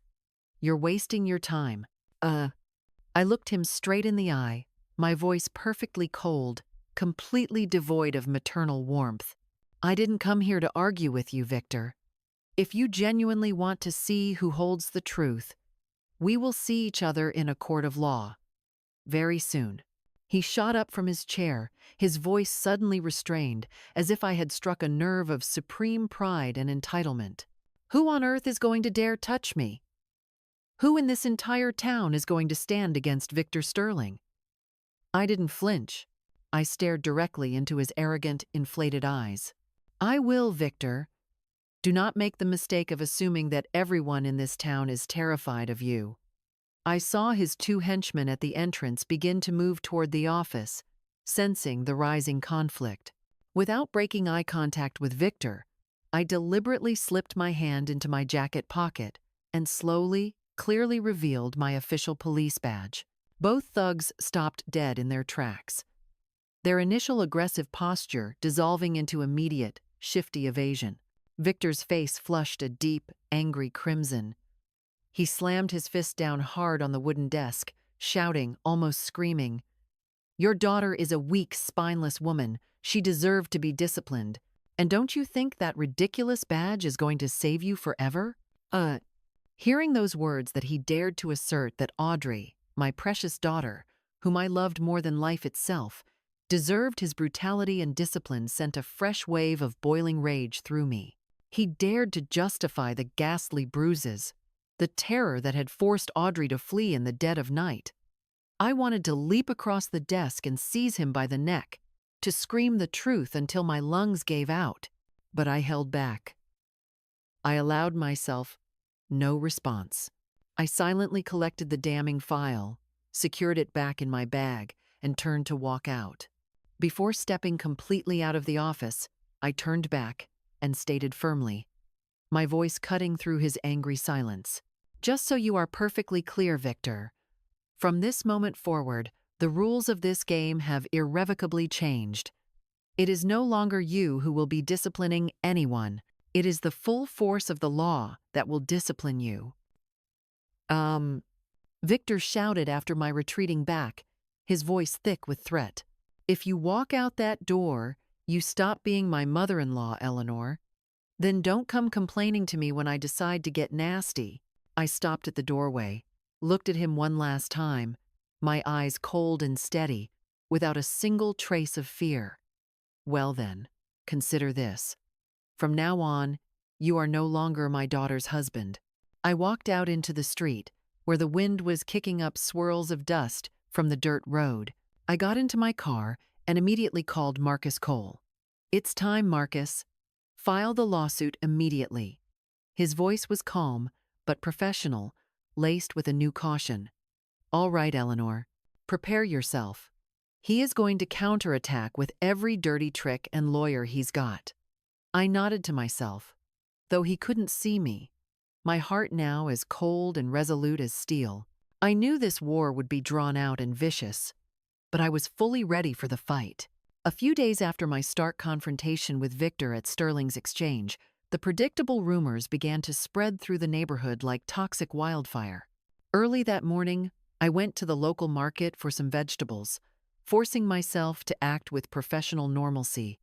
You're wasting your time." I looked him straight in the eye, my voice perfectly cold, completely devoid of maternal warmth. "I didn't come here to argue with you, Victor. If you genuinely want to see who holds the truth, we will see each other in a court of law. Very soon." He shot up from his chair, his voice suddenly restrained, as if I had struck a nerve of supreme pride and entitlement. "Who on earth is going to dare touch me? Who in this entire town is going to stand against Victor Sterling?" I didn't flinch. I stared directly into his arrogant, inflated eyes. "I will, Victor. Do not make the mistake of assuming that everyone in this town is terrified of you." I saw his two henchmen at the entrance begin to move toward the office, sensing the rising conflict. Without breaking eye contact with Victor, I deliberately slipped my hand into my jacket pocket and slowly, clearly revealed my official police badge. Both thugs stopped dead in their tracks, their initial aggressive posture dissolving into immediate, shifty evasion. Victor's face flushed a deep, angry crimson. He slammed his fist down hard on the wooden desk, shouting, almost screaming, "Your daughter is a weak, spineless woman. She deserved to be disciplined. And don't you think that ridiculous badge is going to save you forever? Hearing those words that he dared to assert that Audrey, my precious daughter, whom I loved more than life itself, deserved his brutality and discipline sent a fresh wave of boiling rage through me. He dared to justify the ghastly bruises, the terror that had forced Audrey to flee in the dead of night. I wanted to leap across the desk and seize him by the neck, to scream the truth until my lungs gave out, but I held back. I allowed myself no response. I silently collected the damning file, secured it back in my bag, and turned to walk out. Before stepping completely out of the office, I turned back and stated firmly, my voice cutting through his angry silence. Just so you are perfectly clear, Victor, from this moment forward, the rules of this game have irrevocably changed. It is no longer you who will be disciplining anyone. It is the full force of the law that will discipline you. Victor shouted after my retreating back, his voice thick with threat. If you walk out that door, you stop being my mother-in-law, Eleanor. Then don't come complaining to me when I decide to get nasty. I stopped at the doorway, looked at him one last time, my eyes cold and steady, without a single trace of fear. Well then, consider this. From now on, you are no longer my daughter's husband. I walked out into the street, where the wind was kicking up swirls of dust from the dirt road. I got into my car and immediately called Marcus Cole. It's time, Marcus. File the lawsuit immediately. His voice was calm, but professional, laced with a new caution. All right, Eleanor, prepare yourself. He is going to counterattack with every dirty trick and lawyer he's got. I nodded to myself, though he couldn't see me, my heart now as cold and resolute as steel. I knew this war would be drawn out and vicious, but I was fully ready for the fight. A few days after my stark confrontation with Victor at Sterling's Exchange, the predictable rumors began to spread through the neighborhood like toxic wildfire. Early that morning, I went to the local market for some vegetables, forcing myself to act with professional normalcy.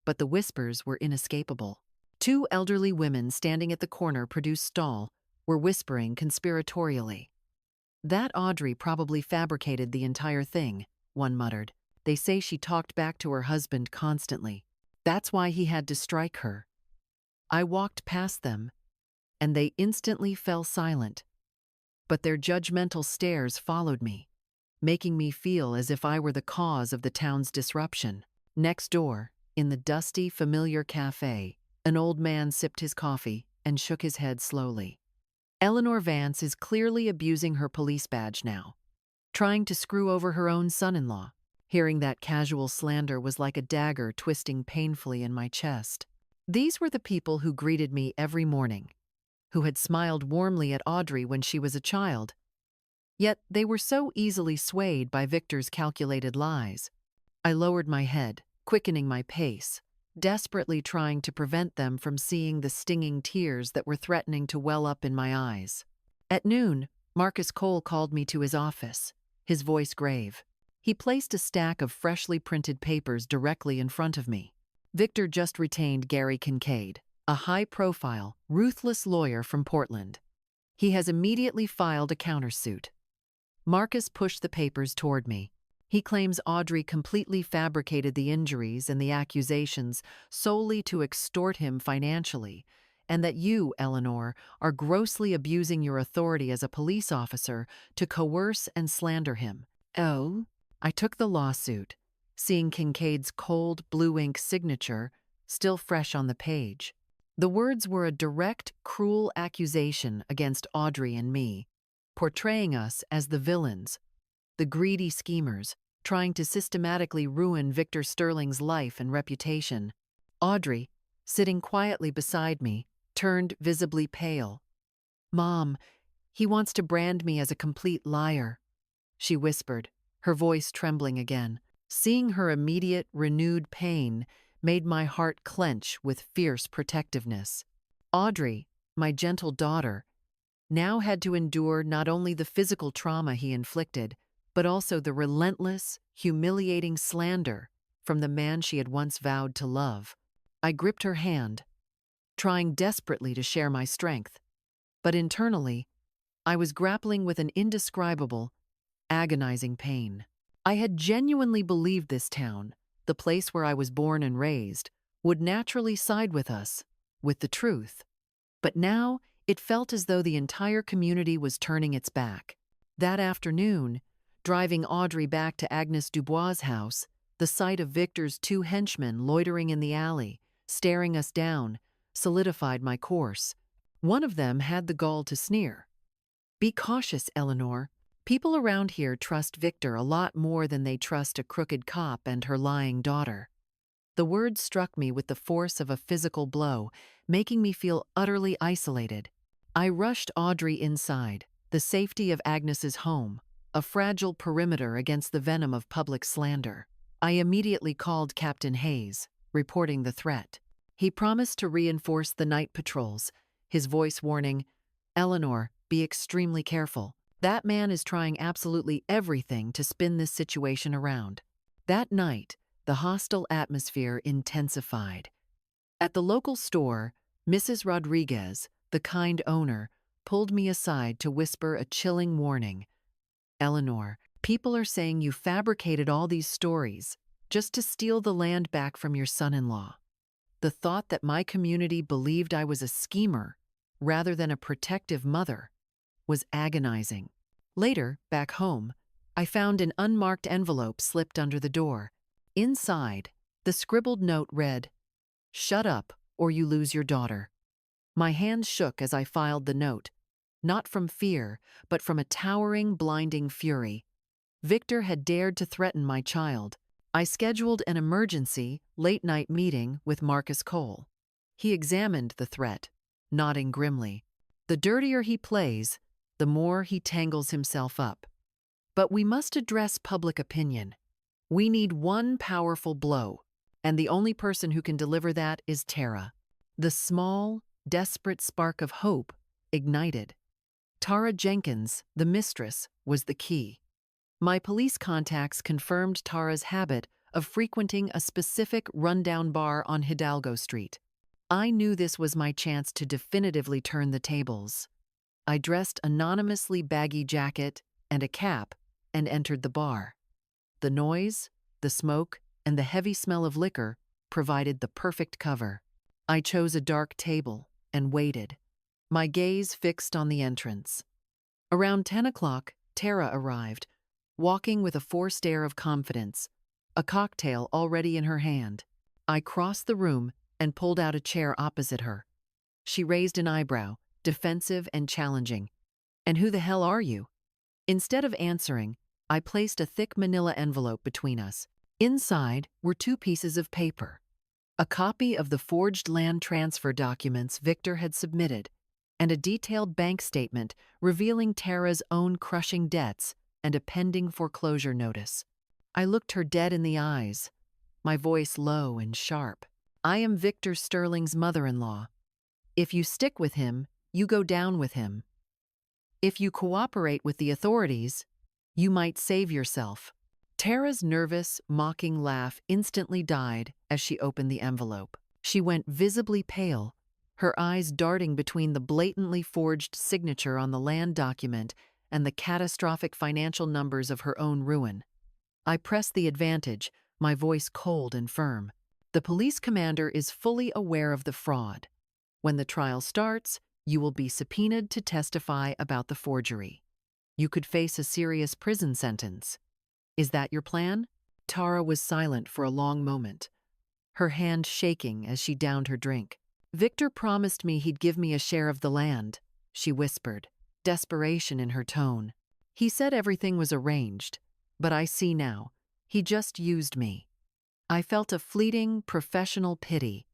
But the whispers were inescapable. Two elderly women standing at the corner produce stall were whispering conspiratorially. That Audrey probably fabricated the entire thing, one muttered. They say she talked back to her husband constantly. That's why he had to strike her. I walked past them, and they instantly fell silent. But their judgmental stares followed me, making me feel as if I were the cause of the town's disruption. Next door, in the dusty, familiar cafe, an old man sipped his coffee and shook his head slowly. Eleanor Vance is clearly abusing her police badge now, trying to screw over her own son-in-law. Hearing that casual slander was like a dagger twisting painfully in my chest. These were the people who greeted me every morning, who had smiled warmly at Audrey when she was a child. Yet they were so easily swayed by Victor's calculated lies. I lowered my head, quickening my pace, desperately trying to prevent them from seeing the stinging tears that were threatening to well up in my eyes. At noon, Marcus Cole called me to his office, his voice grave. He placed a stack of freshly printed papers directly in front of me. Victor just retained Gary Kincaid, a high-profile, ruthless lawyer from Portland. He has immediately filed a countersuit. Marcus pushed the papers toward me. He claims Audrey completely fabricated the injuries and the accusations solely to extort him financially, and that you, Eleanor, are grossly abusing your authority as a police officer to coerce and slander him. Oh? I took the lawsuit, seeing Kincaid's cold blue ink signature still fresh on the page. The words were a direct, cruel accusation against Audrey and me, portraying us as the villains, the greedy schemers, trying to systematically ruin Victor Sterling's life and reputation. Audrey, sitting quietly beside me, turned visibly pale. "Mom, he wants to brand me as a complete liar," she whispered, her voice trembling again. Seeing her immediate, renewed pain made my heart clench with fierce protectiveness. Audrey, my gentle daughter, now had to endure not only the physical trauma he inflicted, but also the relentless, humiliating slander from the man she had once vowed to love. I gripped her hand, trying desperately to share my strength. But internally, I was grappling with an indescribable, agonizing pain. I had genuinely believed this town, the place where I was born and raised, would naturally side with us, with the truth. But now, it felt as though the entire community was turning its back. That afternoon, driving Audrey back to Agnes Dubois' house, the sight of Victor's two henchmen loitering in the alley, staring us down, solidified my course. One of them had the gall to sneer. "Be cautious, Eleanor. People around here trust Victor a lot more than they trust a crooked cop and her lying daughter." The words struck me with the force of a physical blow, making me feel utterly isolated. I rushed Audrey inside, the safety of Agnes's home, a fragile perimeter against the venom of public slander. I immediately called Captain Hayes, reporting the threat. He promised to reinforce the night patrols, his voice warning, "Eleanor, be extremely careful. That man is trying absolutely everything to spin this situation around." That night, the hostile atmosphere intensified. At the local store, Mrs. Rodriguez, the kind owner, pulled me aside to whisper a chilling warning. "Eleanor, people are saying you fabricated all these stories just to steal the land back from your son-in-law." The thought that my community believed I was a schemer rather than a protective mother was agonizing. Later, back home, I found an unmarked envelope slipped under the door. Inside, the scribbled note read, "Shut up, or you lose your daughter." My hands shook as I filed the note, not from fear, but from a towering, blinding fury. Victor had dared to threaten my child. I scheduled an emergency, late-night meeting with Marcus Cole. He examined the threat, nodding grimly. The dirtier he plays, the more he tangles himself up. But we must address public opinion. We need one powerful blow, and the only person who can deliver that is Tara. The small, desperate spark of hope ignited. Tara Jenkins, the mistress, was the key. My police contacts confirmed Tara's habit of frequenting a specific rundown bar on Hidalgo Street. I knew this was my chance to definitively turn the tables. I dressed anonymously baggy jacket and a cap and entered the bar. The noise, the smoke, and the heavy smell of liquor provided the perfect cover. I chose a dark table and waited, my gaze fixed on the entrance. Around 10 o'clock, Tara arrived, walking with a forced air of confidence, a cocktail already in her hand. I crossed the room and pulled out a chair opposite her. She raised an eyebrow, defensive and challenging. "And who the hell are you?" Instead of answering, I placed a thick manila envelope between us. Inside were 2 pieces of paper. A copy of the forged land transfer documents Victor had submitted, and a detailed bank statement revealing Tara's own crushing debts and a pending foreclosure notice. I looked her dead in the eyes, my voice low and sharp. "I am Victor Sterling's mother-in-law. If you stick with him, you go down with him. If you cooperate with the authorities, you might save yourself." Tara's nervous, mocking laugh instantly died as she opened the envelope. She went visibly pale, her eyes darting between the blatantly forged signature on the land document and the catastrophic financial numbers of her own ruin. I pressed the advantage, my voice cold and firm. "The police commander is fully aware of the fraud. When the trial starts, you will be subpoenaed to testify about the forgery. You could face a serious prison sentence. Is that your plan?" Tara was silent for a long moment, her hand shaking as she downed her drink. "Victor promised me he'd give me a share of the land," she whispered, desperation in her tone. "He said everything was arranged, but I see now, he just used me." I felt a fleeting, professional pity.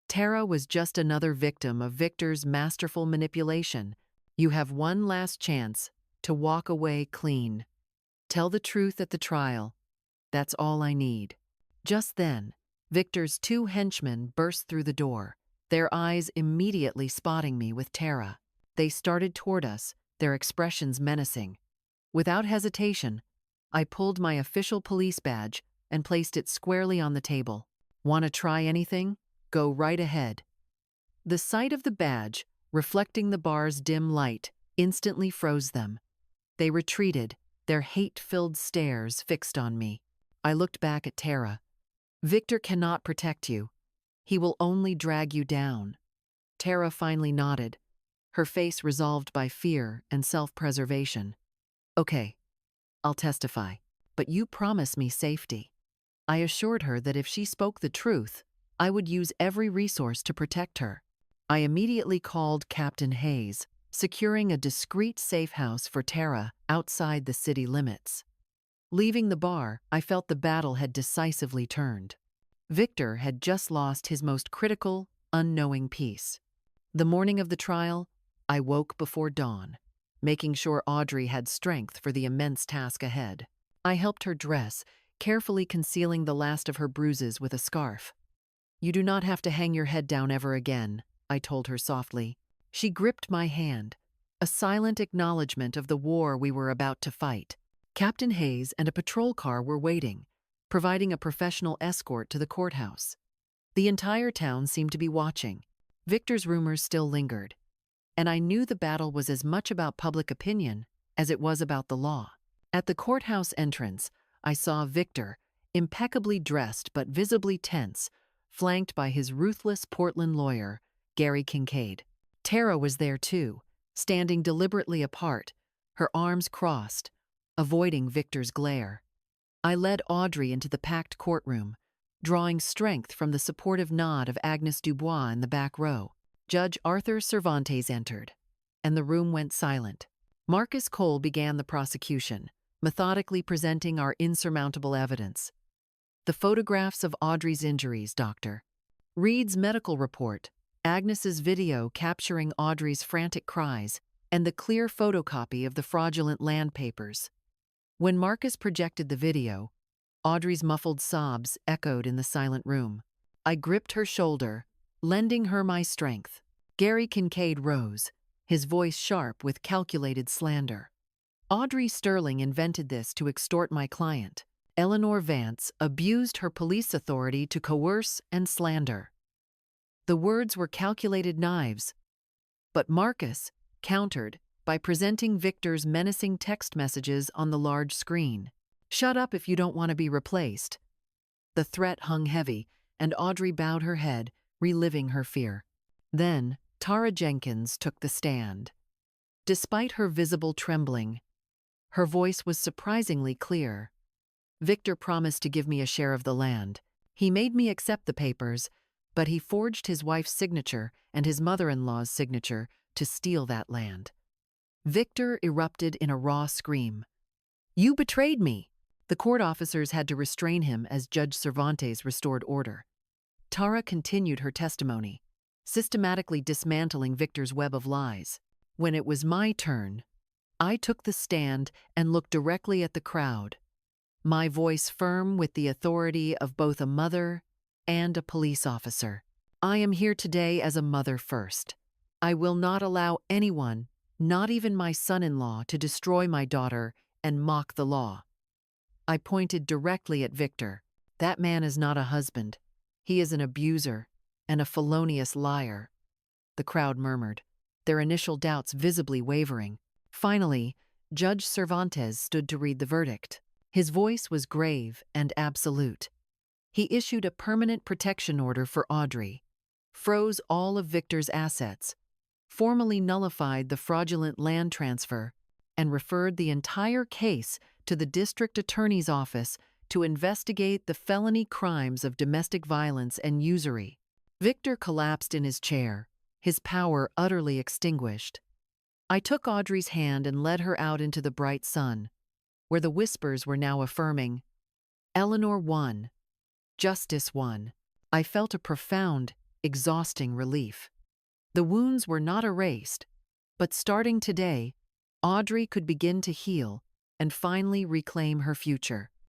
Tara was just another victim of Victor's masterful manipulation. "You have one last chance to walk away clean. Tell the truth at the trial. That's all I need." Just then, Victor's 2 henchmen burst through the door, their eyes immediately spotting me with Tara. They started toward us, their expressions menacing. Without hesitation, I pulled my official police badge, and placed it squarely on the table. "Want to try anything? Go right ahead." The sight of the badge, reflecting the bar's dim light, instantly froze them. They retreated, their hate-filled stares fixed on me. I looked back at Tara. "Victor cannot protect you. He will only drag you down." Tara finally nodded, her face resolved by fear and self-preservation. "Okay, I'll testify, but you promise me safety." I assured her that if she spoke the truth, I would use every resource to protect her. I immediately called Captain Hayes, securing a discreet safe house for Tara outside the city limits. Leaving the bar, I felt the battle had decisively turned. Victor had just lost his most critical, unknowing piece. The morning of the trial, I woke before dawn, making sure Audrey had strength for the immense task ahead. I helped her dress, carefully concealing the last of her bruises with a scarf. "You do not have to hang your head down ever again," I told her softly. She gripped my hand, a silent acknowledgement of the war we were about to fight. Captain Hayes and a patrol car were waiting, providing a professional escort to the courthouse. The entire town seemed to be watching. Victor's rumors still lingered, and I knew the battle was as much about public opinion as it was about the law. At the courthouse entrance, I saw Victor, impeccably dressed but visibly tense, flanked by his ruthless Portland lawyer, Gary Kincaid. Tara was there too, standing deliberately apart, her arms crossed, avoiding Victor's glare. I led Audrey into the packed courtroom, drawing strength from the supportive nod of Agnes Dubois in the back row. Judge Arthur Cervantes entered, and the room went silent. Marcus Cole began the prosecution, methodically presenting our insurmountable evidence. The photographs of Audrey's injuries, Dr. Reed's medical report, Agnes's video capturing Audrey's frantic cries, and the clear photocopy of the fraudulent land papers. When Marcus projected the video, Audrey's muffled sobs echoed in the silent room. I gripped her shoulder, lending her my strength. Gary Kincaid rose, his voice sharp with calculated slander. "Audrey Sterling invented this to extort my client. Eleanor Vance abused her police authority to coerce and slander." The words were calculated knives, but Marcus countered by presenting Victor's menacing text messages on the large screen. "Shut up if you don't want to be replaced." The threat hung heavy, and Audrey bowed her head, reliving her fear. Then, Tara Jenkins took the stand. Despite her visible trembling, her voice was surprisingly clear. "Victor promised to give me a share of the land. He made me accept the papers, but he forged his wife's signature and his mother-in-law's signature to steal that land." Victor erupted in a raw scream. "You betrayed me!" The court officers had to restrain him as Judge Cervantes restored order. Tara continued her testimony, systematically dismantling Victor's web of lies. When it was my turn, I took the stand and looked directly at the crowd, my voice firm with the authority of both a mother and a police officer. "I am here today as a mother first. I will not allow anyone, not even my son-in-law, to destroy my daughter and mock the law." I pointed directly at Victor. "That man is not a husband. He is an abuser and a felonious liar." The crowd murmured, their initial doubts visibly wavering. Finally, Judge Cervantes stood to read the verdict. His voice was grave and absolute. He issued a permanent protection order for Audrey, froze all of Victor's assets, formally nullified the fraudulent land transfer, and referred the entire case to the district attorney's office to investigate the felony crimes of domestic violence and usury. Victor collapsed in his chair, his power utterly extinguished. I took Audrey's hand and led her out into the bright sun, where the whispers were now affirming, "Eleanor won. Justice won." I felt a profound, exhausting relief. The wounds were not erased, but starting today, Audrey could begin to heal and finally reclaim her future.